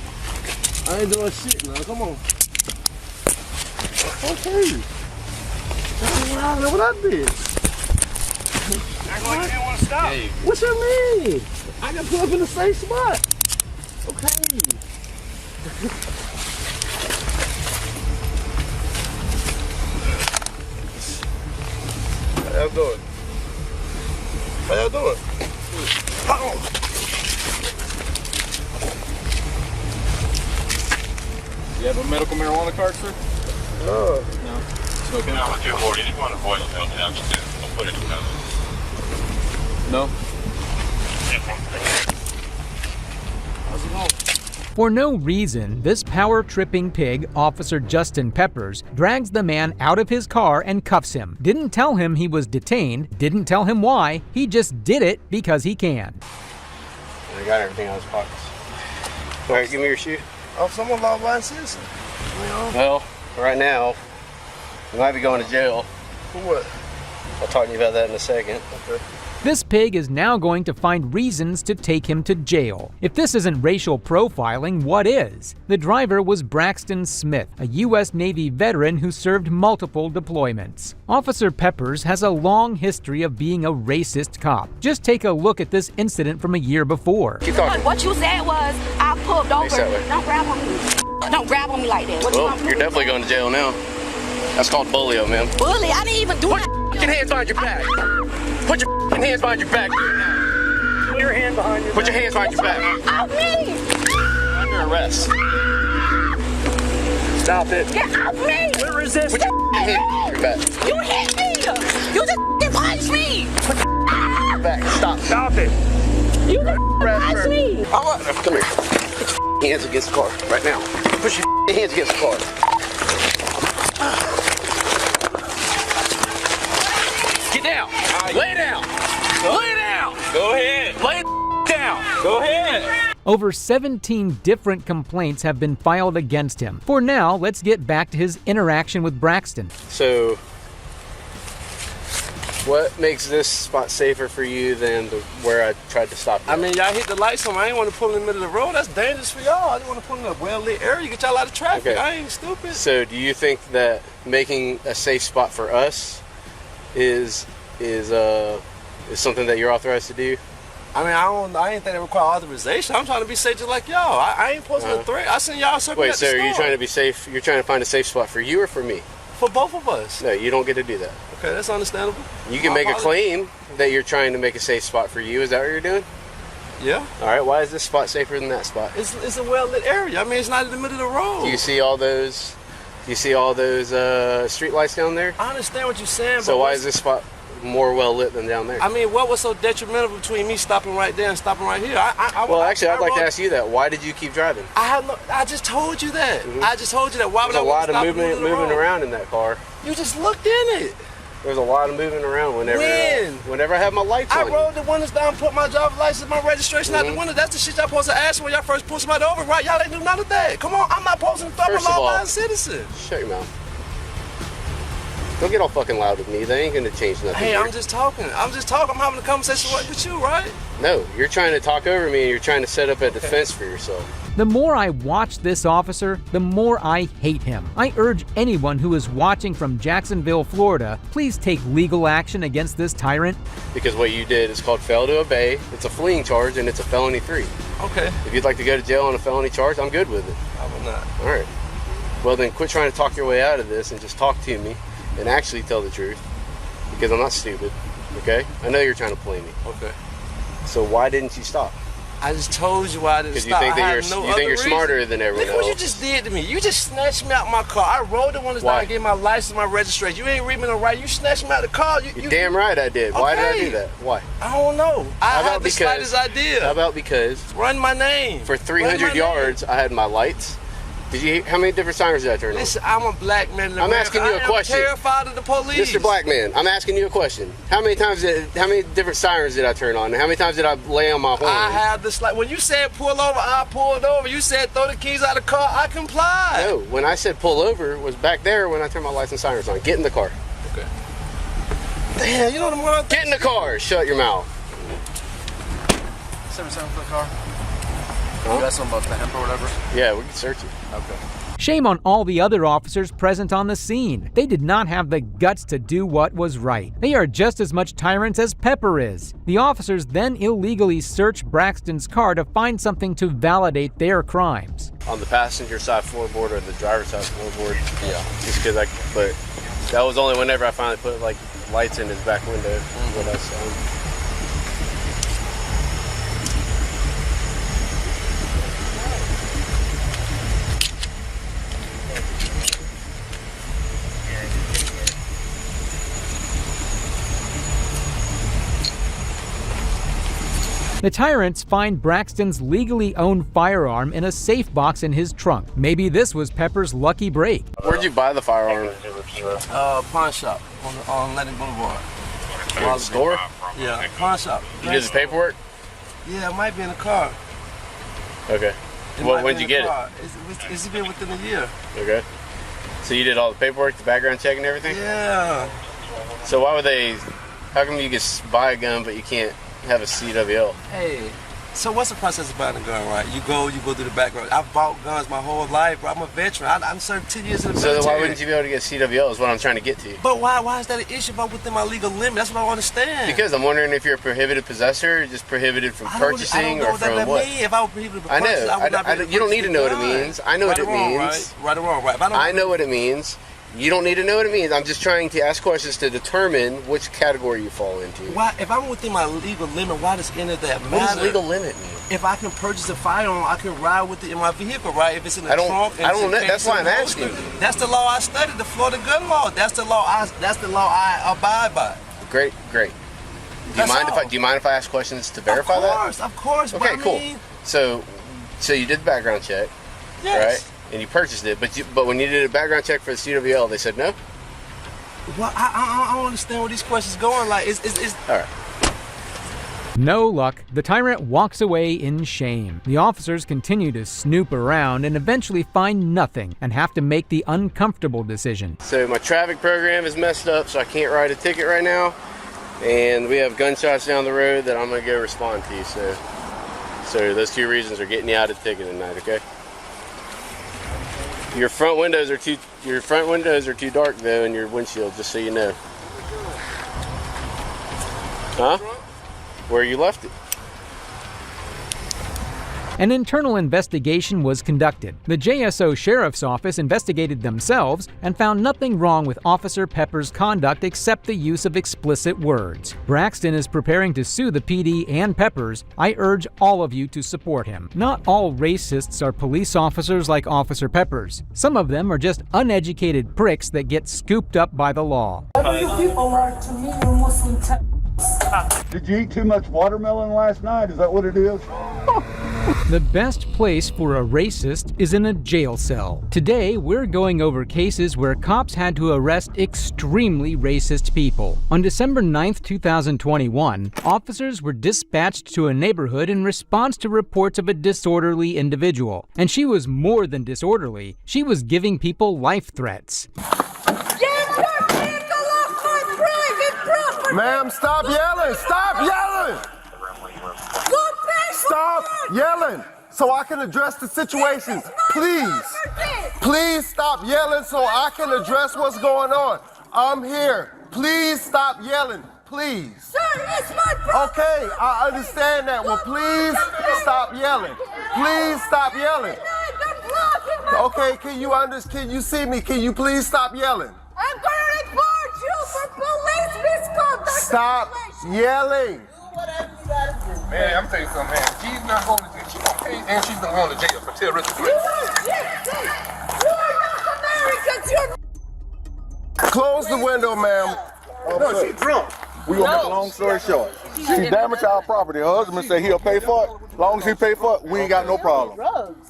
I ain't doing shit now. Come on. Okay. Y'all wildin'. What I did? Act like you didn't want to stop. Hey. What you mean? I got put up in the safe spot. Okay. How y'all doing? How y'all doing? Oh. You have a medical marijuana card, sir? No. Okay. No, I'm 240. You want a voicemail now? Just don't put it in the No. How's it going? For no reason, this power-tripping pig, Officer Justin Peppers, drags the man out of his car and cuffs him. Didn't tell him he was detained, didn't tell him why, he just did it because he can. I got everything out of his pockets. All right, give me your shoe. Oh, someone law-abiding citizen. Well, right now, you might be going to jail. For what? I'll talk to you about that in a second. Okay. This pig is now going to find reasons to take him to jail. If this isn't racial profiling, what is? The driver was Braxton Smith, a U.S. Navy veteran who served multiple deployments. Officer Peppers has a long history of being a racist cop. Just take a look at this incident from a year before. What you said was, I pulled over. Don't grab on me. Don't grab on me like that. Well, you're definitely going to jail now. That's called bully-o, man. Bully? I didn't even do it. Put your hands behind your back. Put your hands behind your back. Put your hand behind your back. Put your hands behind your back. Off me! Under arrest. Stop it. Get off me! We're resisting. Put your hands behind your back. You hit me! You just punched me! Put your back. Stop. Stop it. You just punched me! Come here. Put your hands against the car right now. Put your hands against the car. Get down. Lay down. Lay down. Go ahead. Lay down. Go ahead. Over 17 different complaints have been filed against him. For now, let's get back to his interaction with Braxton. So, what makes this spot safer for you than where I tried to stop you? I mean, y'all hit the lights on me. I ain't want to pull in the middle of the road. That's dangerous for y'all. I didn't want to pull in a well-lit area. You get y'all out of traffic. Okay. I ain't stupid. So, do you think that making a safe spot for us is something that you're authorized to do? I mean, I ain't think they require authorization. I'm trying to be safe just like y'all. I ain't posing a threat. I seen y'all circle Wait, at the so are you store. trying to be safe? You're trying to find a safe spot for you or for me? For both of us. No, you don't get to do that. Okay, that's understandable. You can make a claim that you're trying to make a safe spot for you. Is that what you're doing? Yeah. All right. Why is this spot safer than that spot? It's a well-lit area. I mean, it's not in the middle of the road. Do you see all those? Do you see all those street lights down there? I understand what you're saying. So but why is this spot more well lit than down there? I mean, what was so detrimental between me stopping right there and stopping right here? Well, actually, I'd like to ask you that. Why did you keep driving? I just told you that. I just told you that. Why would There's I a lot want to of stop moving around in that car. You just looked in it. There's a lot of moving around whenever I have my lights on. I rolled the windows down, put my driver's license, my registration out the window. That's the shit y'all supposed to ask when y'all first pull somebody over, right? Y'all ain't do none of that. Come on, I'm not supposed to stop a law-abiding citizen. Shut your mouth. Don't get all fucking loud with me. That ain't gonna change nothing. Hey, here. I'm just talking. I'm having a conversation with you, right? No, you're trying to talk over me and you're trying to set up a defense for yourself. The more I watch this officer, the more I hate him. I urge anyone who is watching from Jacksonville, Florida, please take legal action against this tyrant. Because what you did is called fail to obey. It's a fleeing charge and it's a felony 3. Okay. If you'd like to go to jail on a felony charge, I'm good with it. I will not. All right. Well, then quit trying to talk your way out of this and just talk to me and actually tell the truth. Because I'm not stupid, okay? I know you're trying to play me. Okay. So why didn't you stop? I just told you why I didn't stop. Because you think you're smarter than everyone Look else. what you just did to me. You just snatched me out my car. I rolled the windows down and gave my license, my registration. You ain't read me no right. You snatched me out the car. You're damn right I did. Why did I do that? Why? I don't know. I had the slightest idea. How about because? Run my name. For 300 yards, I had my lights, How many different sirens did I turn on? Listen, I'm a black man in America. I'm asking you a question. I'm terrified of the police. Mr. Black Man, I'm asking you a question. How many different sirens did I turn on? How many times did I lay on my horn? I have this, like, when you said pull over, I pulled over. You said throw the keys out of the car, I complied. No, when I said pull over, was back there when I turned my lights and sirens on. Get in the car. Okay. Damn, you know the more Get in the car. Shut your mouth. 77 for the car. Huh? You got something about the hemp or whatever? Yeah, we can search it. Okay. Shame on all the other officers present on the scene. They did not have the guts to do what was right. They are just as much tyrants as Pepper is. The officers then illegally searched Braxton's car to find something to validate their crimes. On the passenger side floorboard or the driver's side floorboard? Yeah. Just because but that was only whenever I finally put like lights in his back window. What I saw. The tyrants find Braxton's legally owned firearm in a safe box in his trunk. Maybe this was Pepper's lucky break. Where'd you buy the firearm? Pawn shop on Lennon Boulevard. The store? Yeah, pawn shop. You did the paperwork? Yeah, it might be in the car. Okay. When'd you get it? It's been within a year. Okay. So you did all the paperwork, the background check and everything? Yeah. So why would how come you can buy a gun but you can't have a CWL? Hey, so what's the process of buying a gun, right? You go through the background. I've bought guns my whole life, bro. I'm a veteran. I'm served 10 years in the military. So why wouldn't you be able to get CWL is what I'm trying to get to. But why is that an issue if I'm within my legal limit? That's what I understand. Because I'm wondering if you're a prohibited possessor, or just prohibited from purchasing, or from what? If I were prohibited from purchasing, I would not be able to you don't need to know what it means. I know what it means. Right or wrong, right? I know what it means. You don't need to know what it means. I'm just trying to ask questions to determine which category you fall into. Why, if I'm within my legal limit, why does any of that matter? What does legal limit mean? If I can purchase a firearm, I can ride with it in my vehicle, right? If it's in the trunk. I don't know. That's why I'm asking. That's the law I studied, the Florida gun law. That's the law I abide by. Great. Do you mind if I ask questions to verify that? Of course. Okay, cool. So you did the background check, yes. Right? And you purchased it, but when you did a background check for the CWL, they said no? Well, I don't understand where these questions going. Like, it's all right. No luck. The tyrant walks away in shame. The officers continue to snoop around and eventually find nothing and have to make the uncomfortable decision. So my traffic program is messed up, so I can't write a ticket right now. And we have gunshots down the road that I'm going to go respond to. So those two reasons are getting you out of the ticket tonight, okay? Your front windows are too dark though in your windshield, just so you know. Huh? Where you left it. An internal investigation was conducted. The JSO Sheriff's Office investigated themselves and found nothing wrong with Officer Pepper's conduct except the use of explicit words. Braxton is preparing to sue the PD and Peppers. I urge all of you to support him. Not all racists are police officers like Officer Peppers. Some of them are just uneducated pricks that get scooped up by the law. You people are to me, you're Muslim. Did you eat too much watermelon last night? Is that what it is? The best place for a racist is in a jail cell. Today, we're going over cases where cops had to arrest extremely racist people. On December 9th, 2021, officers were dispatched to a neighborhood in response to reports of a disorderly individual. And she was more than disorderly. She was giving people life threats. Ma'am, stop yelling! Stop yelling! Stop yelling so I can address the situation. Please. Please stop yelling so I can address what's going on. I'm here. Please stop yelling. Please. Sir, it's my property. Okay, I understand that. Well, please stop yelling. Please stop yelling. Okay, can you see me? Can you please stop yelling? I'm going to report you for police misconduct. Stop yelling. Man, I'm telling you something, man. She's not going to jail. She's going to pay, and she's going to go to jail for terrorism. You are not Americans. You're Close the window, ma'am. No, she's drunk. We gonna make a long story short. She damaged our property. Her husband said he'll pay for it. As long as he pay for it, we ain't got no problem.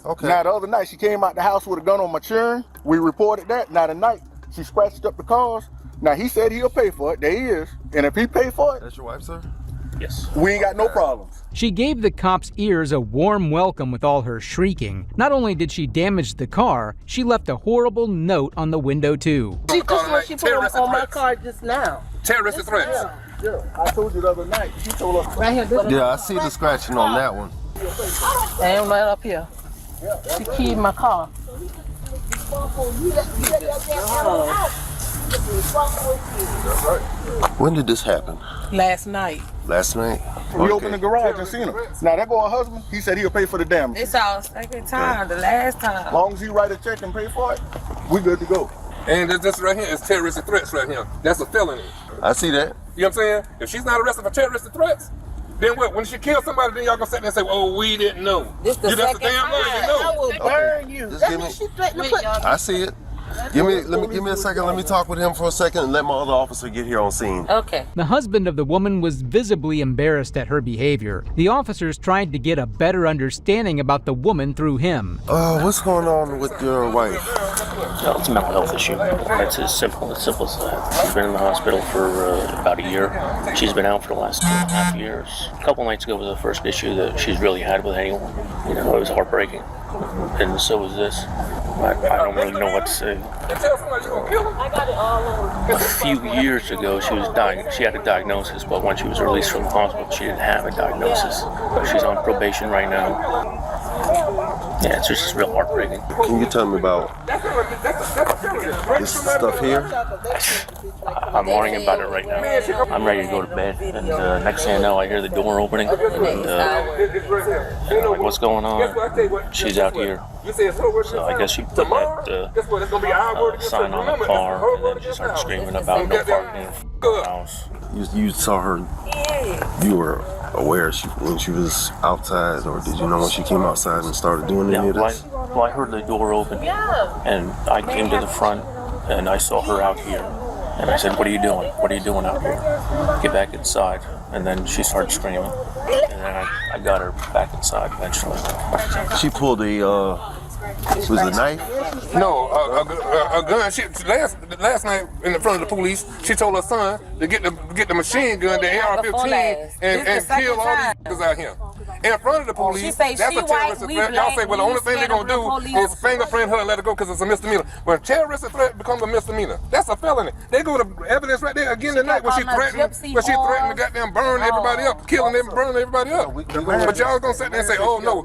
Okay. Now the other night she came out the house with a gun on my children. We reported that. Now tonight she scratched up the cars. Now he said he'll pay for it. There he is. And if he pay for it, that's your wife, sir? Yes. We ain't got no problems. She gave the cops' ears a warm welcome with all her shrieking. Not only did she damage the car, she left a horrible note on the window too. She put on my car just now. Terrorist threats. Yeah, I told you the other night. She told us. Right here. Yeah, I see the scratching on that one. And right up here. She keyed my car. When did this happen? Last night. Last night? We opened the garage and seen him. Now that boy, her husband, he said he'll pay for the damage. It's our second time, the last time. As long as he write a check and pay for it, we good to go. And this right here is terrorist threats right here. That's a felony. I see that. You know what I'm saying? If she's not arrested for terrorist threats, then what? When she kills somebody, then y'all gonna sit there and say, "Oh, we didn't know." This the That's second the damn time. lie, you know. I will burn you. Just That's give what me- she threatened to put. I see it. Give me a second. Let me talk with him for a second and let my other officer get here on scene. Okay. The husband of the woman was visibly embarrassed at her behavior. The officers tried to get a better understanding about the woman through him. What's going on with your wife? No, it's a mental health issue. It's as simple as that. She's been in the hospital for about a year. She's been out for the last 2.5 years. A couple nights ago was the first issue that she's really had with anyone. You know, it was heartbreaking. And so was this. I don't really know what to say. A few years ago, she had a diagnosis, but when she was released from the hospital, she didn't have a diagnosis. She's on probation right now. Yeah, it's just real heartbreaking. Can you tell me about this stuff here? I'm worrying about it right now. I'm ready to go to bed, and next thing I know, I hear the door opening, and I'm like, what's going on? She's out here. So I guess she put that sign on the car, and then she started screaming about no parking in the house. You saw her. You were aware when she was outside, or did you know when she came outside and started doing any of this? Well, I heard the door open, and I came to the front, and I saw her out here. And I said, "What are you doing? What are you doing out here? Get back inside." And then she started screaming, and then I got her back inside eventually. She pulled a was it a knife? No, a gun. Last night in front of the police, she told her son to get the machine gun, the AR-15, and kill all these niggas out here. In front of the police, that's a terrorist threat. Y'all say, well, the only thing they're going to do is fingerprint her and let her go because it's a misdemeanor. When a terrorist threat becomes a misdemeanor, that's a felony. They go to evidence right there again tonight when she threatened to goddamn burn everybody up, killing them, burning everybody up. But y'all going to sit there and say, oh, no.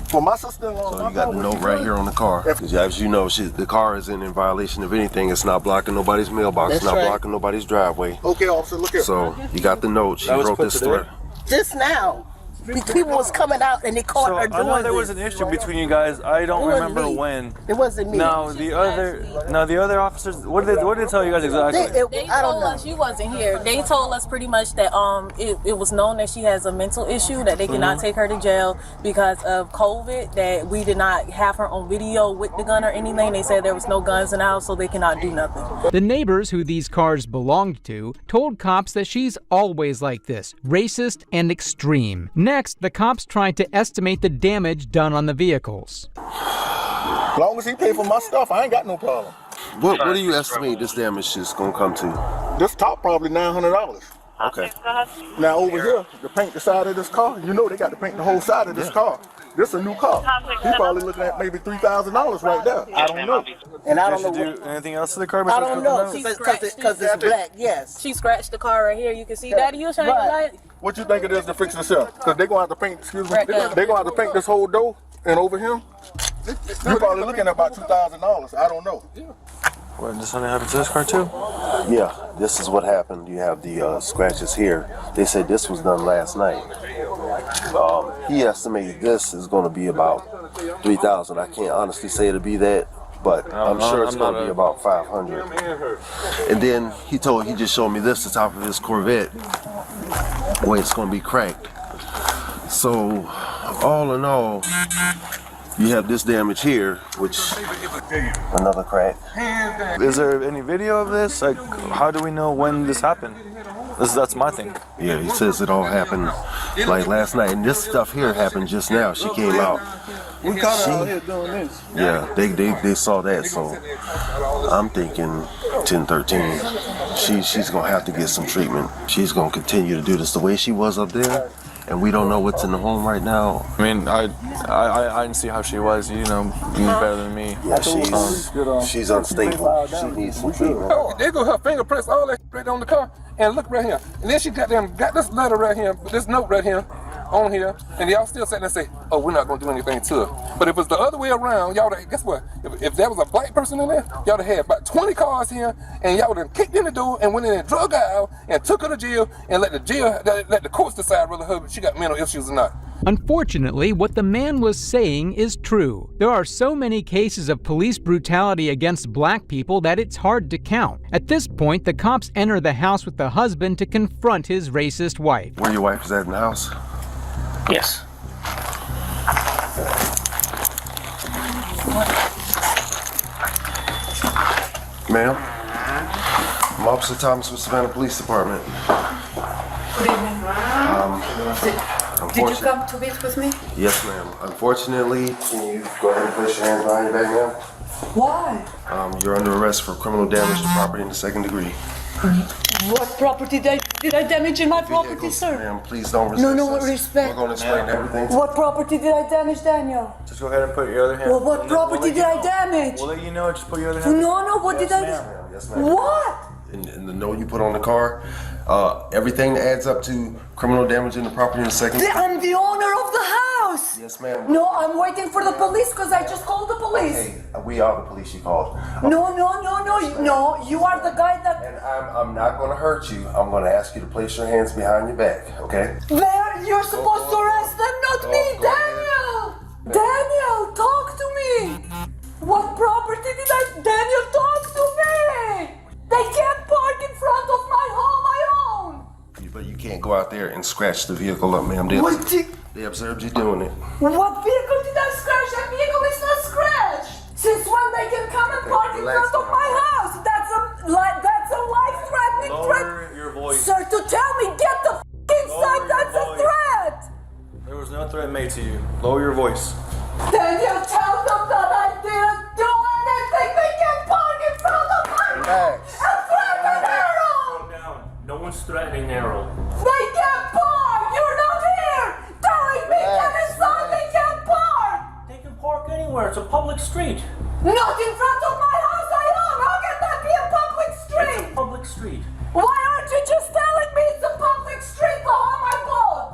For my sister-in-law. So you got the note right here on the car. Because as you know, the car isn't in violation of anything. It's not blocking nobody's mailbox. It's not blocking nobody's driveway. Okay, officer, look here. So you got the note. She wrote this threat. Just now. People was coming out and they caught her doing I know there was an issue between you guys. I don't remember when. It wasn't me. No, the other officers. What did they tell you guys exactly? They told us you wasn't here. They told us pretty much that it was known that she has a mental issue, that they cannot take her to jail because of COVID, that we did not have her on video with the gun or anything. They said there was no guns in the house, so they cannot do nothing. The neighbors who these cars belonged to told cops that she's always like this, racist and extreme. Next, the cops tried to estimate the damage done on the vehicles. As long as he pay for my stuff, I ain't got no problem. What do you estimate this damage is going to come to? This top probably $900. Okay. Now over here, to paint the side of this car, you know they got to paint the whole side of this car. This is a new car. He's probably looking at maybe $3,000 right there. I don't know. And I don't know. Did you do anything else to the car? I don't know. Because it's black, yes. She scratched the car right here. You can see, Daddy, you shining the light. What you think it is to fix this up? Because they're going to have to paint, they're going to have to paint this whole door and over here. You're probably looking at about $2,000. I don't know. What, did something happen to this car too? Yeah, this is what happened. You have the scratches here. They said this was done last night. He estimated this is going to be about $3,000. I can't honestly say it'll be that, but I'm sure it's going to be about $500. And then he just showed me this, the top of his Corvette, where it's going to be cracked. So, all in all, you have this damage here, which another crack. Is there any video of this? Like, how do we know when this happened? That's my thing. Yeah, he says it all happened like last night, and this stuff here happened just now. She came out. We caught her out here doing this. Yeah, they saw that, so I'm thinking 1013. She's gonna have to get some treatment. She's gonna continue to do this the way she was up there, and we don't know what's in the home right now. I mean, I didn't see how she was. You know better than me. Yeah, she's unstable. She needs some treatment. Oh, there go her fingerprints, all that right on the car. And look right here. And then she got this letter right here, this note right here, on here, and y'all still sitting there and say, oh, we're not gonna do anything to her. But if it's the other way around, y'all, guess what? If there was a black person in there, y'all would have had about 20 cars here, and y'all would have kicked in the door and went in and drug her out and took her to jail and let the courts decide whether she got mental issues or not. Unfortunately, what the man was saying is true. There are so many cases of police brutality against black people that it's hard to count. At this point, the cops enter the house with the husband to confront his racist wife. Where your wife is at in the house? Yes. Ma'am? I'm Officer Thomas with Savannah Police Department. Good evening. Did you come to meet with me? Yes, ma'am. Unfortunately, can you go ahead and place your hands behind your back, ma'am? Why? You're under arrest for criminal damage to property in the second degree. What property did I damage in my property, sir? Ma'am, please don't resist No, us. respect. We're going to explain everything. What property did I damage, Daniel? Just go ahead and put your other hand. Well, what property did I damage? We'll let you know. Just put your other hand. No, what did I do? Yes, ma'am. What? In the note you put on the car, everything that adds up to criminal damage in the property in the second degree. I'm the owner of the house. Yes, ma'am. No, I'm waiting for the police because I just called the police. Okay, we are the police you called. No, you are the guy that... And I'm not going to hurt you. I'm going to ask you to place your hands behind your back, okay? You're supposed to arrest them, not me, Daniel! Daniel, talk to me! What property did Daniel, talk to me! They can't park in front of my home I own! But you can't go out there and scratch the vehicle up, ma'am. They observed you doing it. What vehicle did I scratch? That vehicle is not scratched! Since when they can come and park in front of my house? That's a life-threatening threat! Lower your voice. Sir, to tell me, get the inside, that's a threat! There was no threat made to you. Lower your voice. Daniel, tell them that I didn't do anything. They can park in front of my house and threaten Errol. Calm down. No one's threatening Errol. They can't park. You're not here telling me that inside they can't park. They can park anywhere. It's a public street. Not in front of my house I own. How can that be a public street? It's a public street. Why aren't you just telling me it's a public street the home I bought?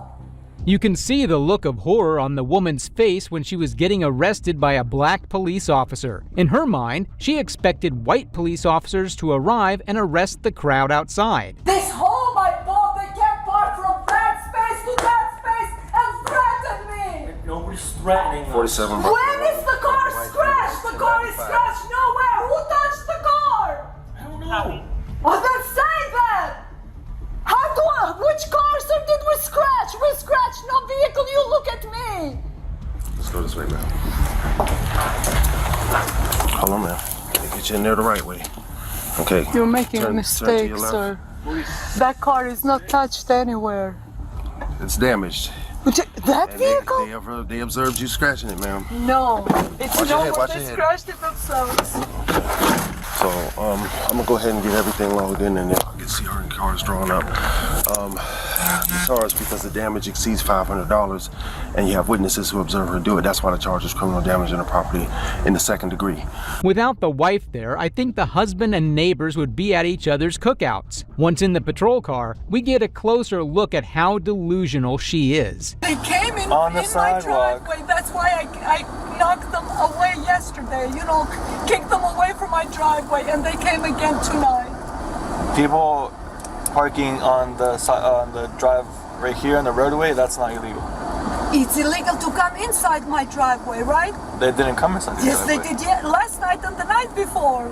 You can see the look of horror on the woman's face when she was getting arrested by a black police officer. In her mind, she expected white police officers to arrive and arrest the crowd outside. This home I bought, they can't park from that space to that space and threaten me! Nobody's threatening us. 47. When is the car scratched? The car is scratched nowhere! Who touched the car? I don't know. Oh, then say that! Which car, sir, did we scratch? We scratched no vehicle, you look at me! Let's go this way, ma'am. Hold on, ma'am. Get you in there the right way. Okay. You're making a Turn to mistake, your left. sir. That car is not touched anywhere. It's damaged. That vehicle? They observed you scratching it, ma'am. No, it's Watch your no head, one. watch They your head. scratched it themselves. So, I'm gonna go ahead and get everything logged in, and then I'll get CR and cars drawn up. The charge, because the damage exceeds $500, and you have witnesses who observe her do it. That's why the charge is criminal damage in the property in the second degree. Without the wife there, I think the husband and neighbors would be at each other's cookouts. Once in the patrol car, we get a closer look at how delusional she is. They came in On the my sidewalk. driveway. That's why I knocked them away yesterday. Kicked them away from my driveway, and they came again tonight. People parking on the drive right here on the roadway, that's not illegal. It's illegal to come inside my driveway, right? They didn't come inside the Yes, driveway. they did. Yeah, last night and the night before.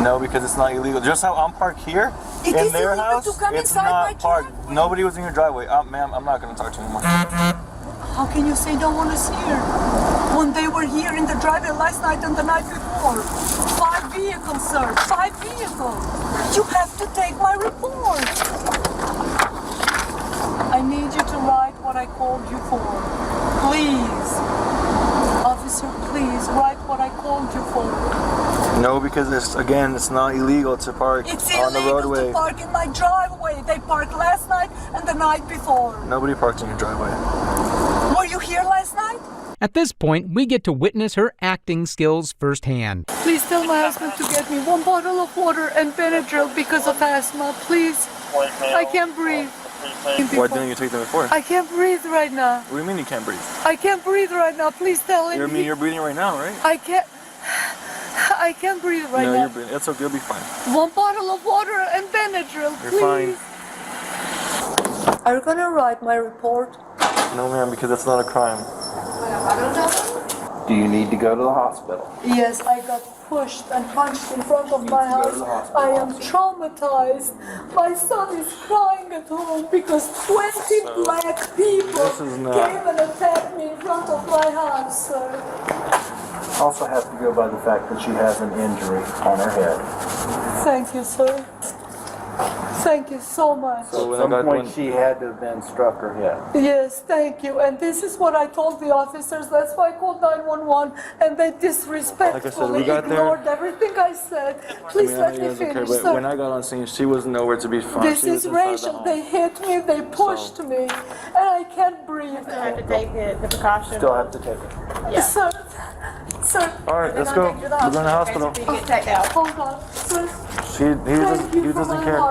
No, because it's not illegal. Just how I'm parked here It in is their illegal house, to come it's inside not my parked. driveway. Nobody was in your driveway. Ma'am, I'm not going to talk to you anymore. How can you say no one is here? When they were here in the driveway last night and the night before. 5 vehicles, sir. 5 vehicles. You have to take my report. called you for. Please. Officer, please, write what I called you for. No, because it's not illegal to park It's on the illegal roadway. to park in my driveway. They parked last night and the night before. Nobody parks in your driveway. Were you here last night? At this point, we get to witness her acting skills firsthand. Please tell my husband to get me 1 bottle of water and Benadryl because of asthma, please. I can't breathe. Why didn't you take them before? I can't breathe right now. What do you mean you can't breathe? I can't breathe right now. Please tell him. You're breathing right now, right? I can't breathe right no, now. you're breathing. It's okay. You'll be fine. 1 bottle of water and Benadryl, You're please. fine. Are you gonna write my report? No, ma'am, because that's not a crime. Do you need to go to the hospital? Yes, I got pushed and punched in front of my house. I am traumatized. My son is crying at home because 20 black people came and attacked me in front of my house, sir. Also have to go by the fact that she has an injury on her head. Thank you, sir. Thank you so much. So at some point she had to have been struck her head. Yes, thank you. And this is what I told the officers. That's why I called 911, and they disrespectfully ignored everything I said. Please let me finish, but sir. when I got on scene, she was nowhere to be found. This is racial. They hit me, they pushed me, and I can't breathe. You have to take the precaution. Still have to take it. Yeah. Sir, All right, let's go. We're going to the hospital. Hold on, sir. He doesn't care.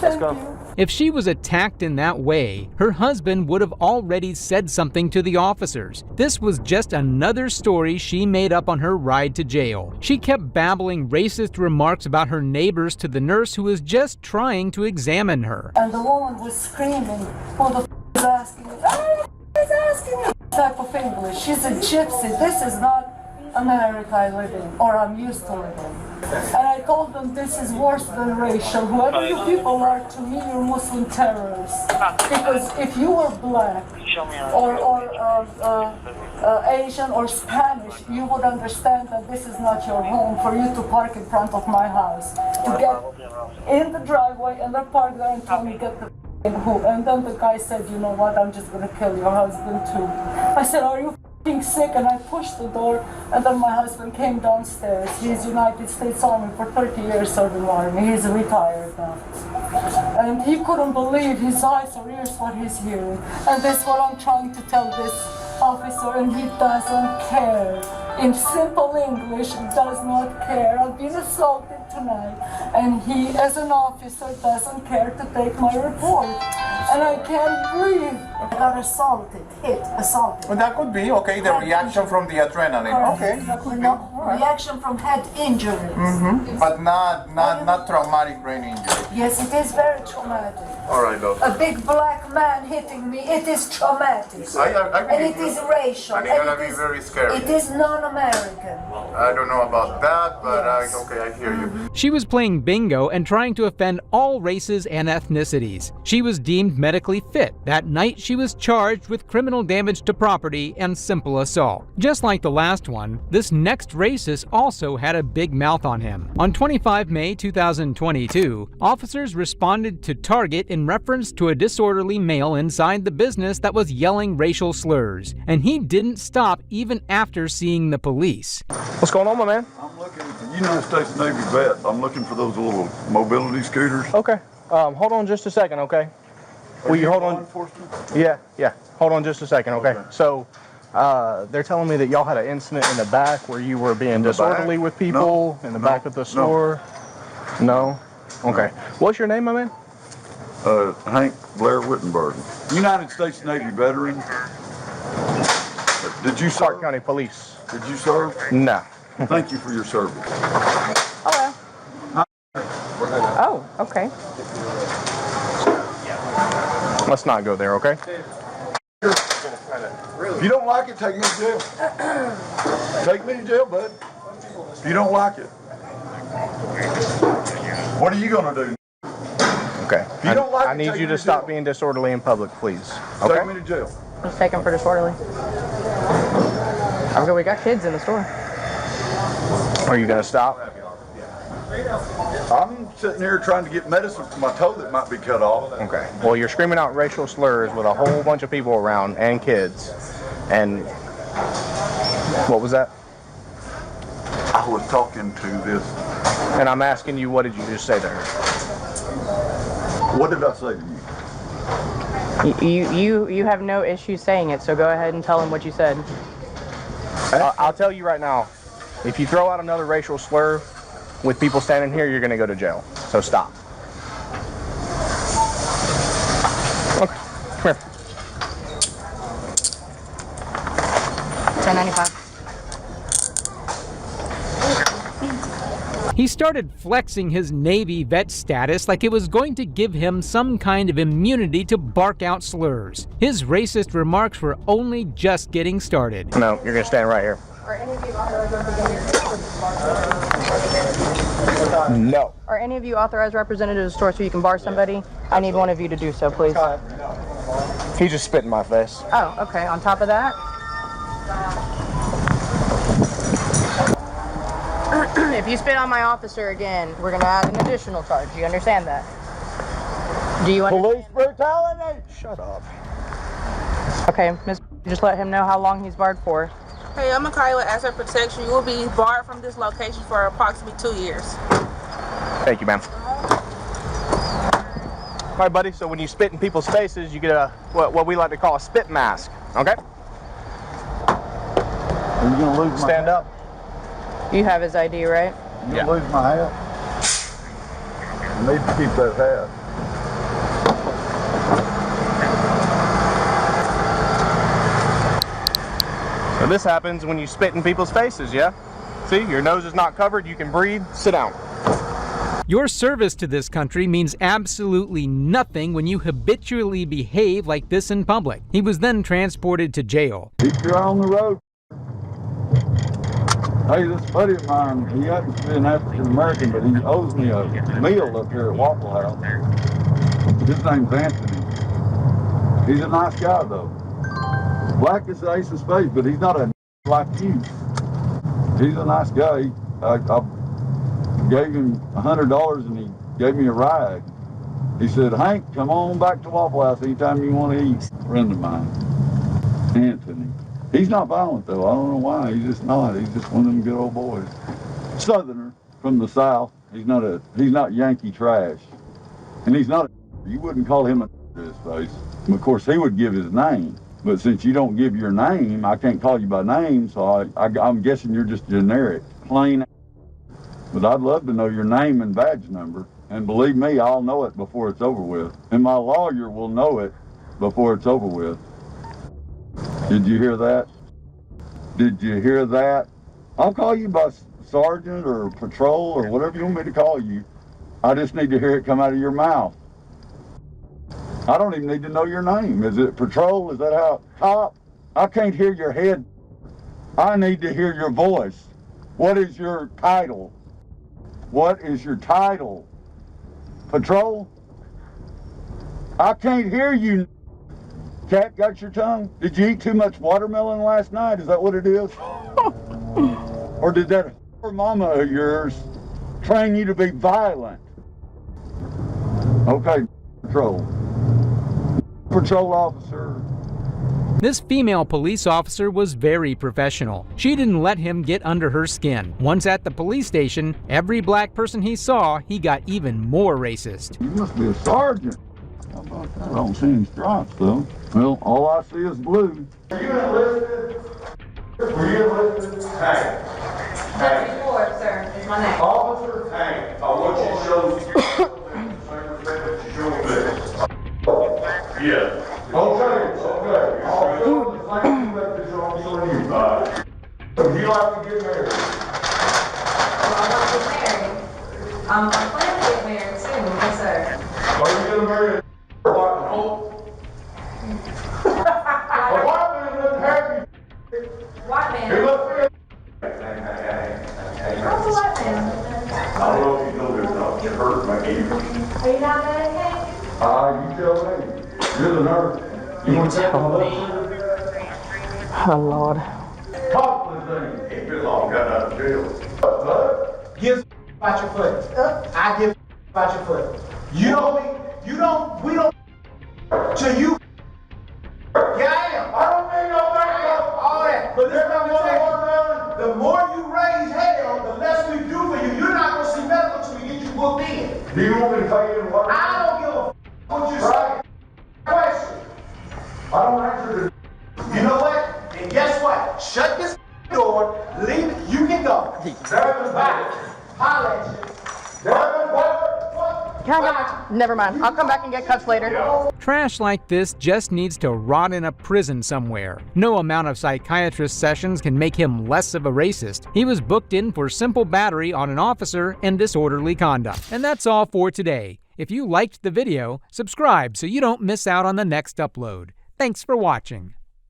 Let's go. If she was attacked in that way, her husband would have already said something to the officers. This was just another story she made up on her ride to jail. She kept babbling racist remarks about her neighbors to the nurse who was just trying to examine her. And the woman was screaming, who the is asking me? Is asking me type of English. She's a gypsy. This is not America I live in, or I'm used to living. And I told them this is worse than racial. Whoever you people are to me, you're Muslim terrorists. Because if you were black or Asian or Spanish, you would understand that this is not your home for you to park in front of my house. To get in the driveway and then park there and tell me get the who. And then the guy said, you know what, I'm just going to kill your husband too. I said, are you sick? And I pushed the door, and then my husband came downstairs. He's United States Army for 30 years serving Army. He's retired now. And he couldn't believe his eyes or ears what he's hearing. And that's what I'm trying to tell this officer, and he doesn't care. In simple English, does not care. I've been assaulted tonight, and he, as an officer, doesn't care to take my report. And I can't breathe. I got assaulted, assaulted. Well, that could be, okay, the reaction from the adrenaline. Okay. No, reaction from head injury. Mm-hmm. But not traumatic brain injury. Yes, it is very traumatic. All right, look. A big black man hitting me, it is traumatic. And it is racial. And it's gonna be very scary. It is non-American. I don't know about that, but okay, I hear you. She was playing bingo and trying to offend all races and ethnicities. She was deemed medically fit. That night, she was charged with criminal damage to property and simple assault. Just like the last one, this next racist also had a big mouth on him. On 25 May 2022, officers responded to Target in reference to a disorderly male inside the business that was yelling racial slurs, and he didn't stop even after seeing the police. What's going on, my man? I'm looking at the United States Navy vet. I'm looking for those little mobility scooters. Okay. Hold on just a second, okay? Will you hold on? Yeah. Hold on just a second, okay? So, they're telling me that y'all had an incident in the back where you were being disorderly with people in the back of the store. No? Okay. What's your name, my man? Hank Blair Wittenberg. United States Navy veteran. Did you serve? Clark County Police. Did you serve? No. Thank you for your service. Hello. Oh, okay. Let's not go there, okay? If you don't like it, take me to jail. Take me to jail, bud. If you don't like it. What are you going to do? Okay. If you don't like it, I need you to stop being disorderly in public, please. Okay? Okay? Take me to jail. Just take him for disorderly. Okay, we got kids in the store. Are you going to stop? I'm sitting here trying to get medicine for my toe that might be cut off. Okay. Well, you're screaming out racial slurs with a whole bunch of people around and kids. And what was that? I was talking to this. And I'm asking you, what did you just say to her? What did I say to you? You have no issue saying it, so go ahead and tell him what you said. I'll tell you right now, if you throw out another racial slur with people standing here, you're going to go to jail. So stop. Okay, come here. $10.95. He started flexing his Navy vet status like it was going to give him some kind of immunity to bark out slurs. His racist remarks were only just getting started. No, you're going to stand right here. No. Are any of you authorized representatives of the store so you can bar somebody? I need one of you to do so, please. He just spit in my face. Oh, okay. On top of that, if you spit on my officer again, we're going to add an additional charge. You understand that? Do you understand? Police brutality! Shut up. Okay, Miss, just let him know how long he's barred for. Hey, I'm Mikayla. As her protection, you will be barred from this location for approximately 2 years. Thank you, ma'am. All right, buddy, so when you spit in people's faces, you get a what we like to call a spit mask, okay? Are you going to lose my Stand up. You have his ID, right? You going to lose my hat? I need to keep that hat. So this happens when you spit in people's faces, yeah? See, your nose is not covered, you can breathe, sit down. Your service to this country means absolutely nothing when you habitually behave like this in public. He was then transported to jail. If you're on the road, hey, this buddy of mine, he happens to be an African American, but he owes me a meal up here at Waffle House. His name's Anthony. He's a nice guy, though. Black is the ace of spades, but he's not a like you. He's a nice guy. I gave him $100 and he gave me a ride. He said, Hank, come on back to Waffle House anytime you want to eat. A friend of mine, Anthony. He's not violent, though. I don't know why. He's just not. He's just one of them good old boys. Southerner from the South. He's not Yankee trash. And he's not you wouldn't call him a to his face. Of course, he would give his name. But since you don't give your name, I can't call you by name, so I'm guessing you're just generic. Plain. But I'd love to know your name and badge number. And believe me, I'll know it before it's over with. And my lawyer will know it before it's over with. Did you hear that? Did you hear that? I'll call you by sergeant or patrol or whatever you want me to call you. I just need to hear it come out of your mouth. I don't even need to know your name. Is it patrol? Is that how? Cop? I can't hear your head. I need to hear your voice. What is your title? What is your title? Patrol? I can't hear you. Cat, got your tongue? Did you eat too much watermelon last night? Is that what it is? Or did that mama of yours train you to be violent? Okay, patrol. Patrol officer. This female police officer was very professional. She didn't let him get under her skin. Once at the police station, every black person he saw, he got even more racist. You must be a sergeant. How about that? I don't see any stripes, though. Well, all I see is blue. Are you enlisted? Were you enlisted? Hank. Deputy Ward, sir, is my name. Officer Hank, I want you to show the same respect that you show me. Yeah. Okay. I'll show the same respect that you're showing you. Would you like to get married? Well, I'm not getting married. I'm planning to get married soon, yes, sir. Are you getting married? A white man doesn't have you. White man. He must be. What's a white man? I don't know if you know this, but it hurt my ear. Are you not married, Hank? You tell me. You're the nurse. You want to tell me? Oh, Lord. Talk to the thing. He been long got out of jail. Give about your foot. I give about your foot. We don't, till you. Yeah, I am. I don't mean no back all that. But this is what I'm saying. The more you raise hell, the less we do for you. You're not going to see medical until we get you booked in. Do you want me to tell you what? I don't give a what you say. Question. I don't answer You know what? And guess what? Shut this door, leave it, you can go. Devin's back. Holla at you. Devin, what? Never mind. I'll come back and get cuts later. Trash like this just needs to rot in a prison somewhere. No amount of psychiatrist sessions can make him less of a racist. He was booked in for simple battery on an officer and disorderly conduct. And that's all for today. If you liked the video, subscribe so you don't miss out on the next upload. Thanks for watching.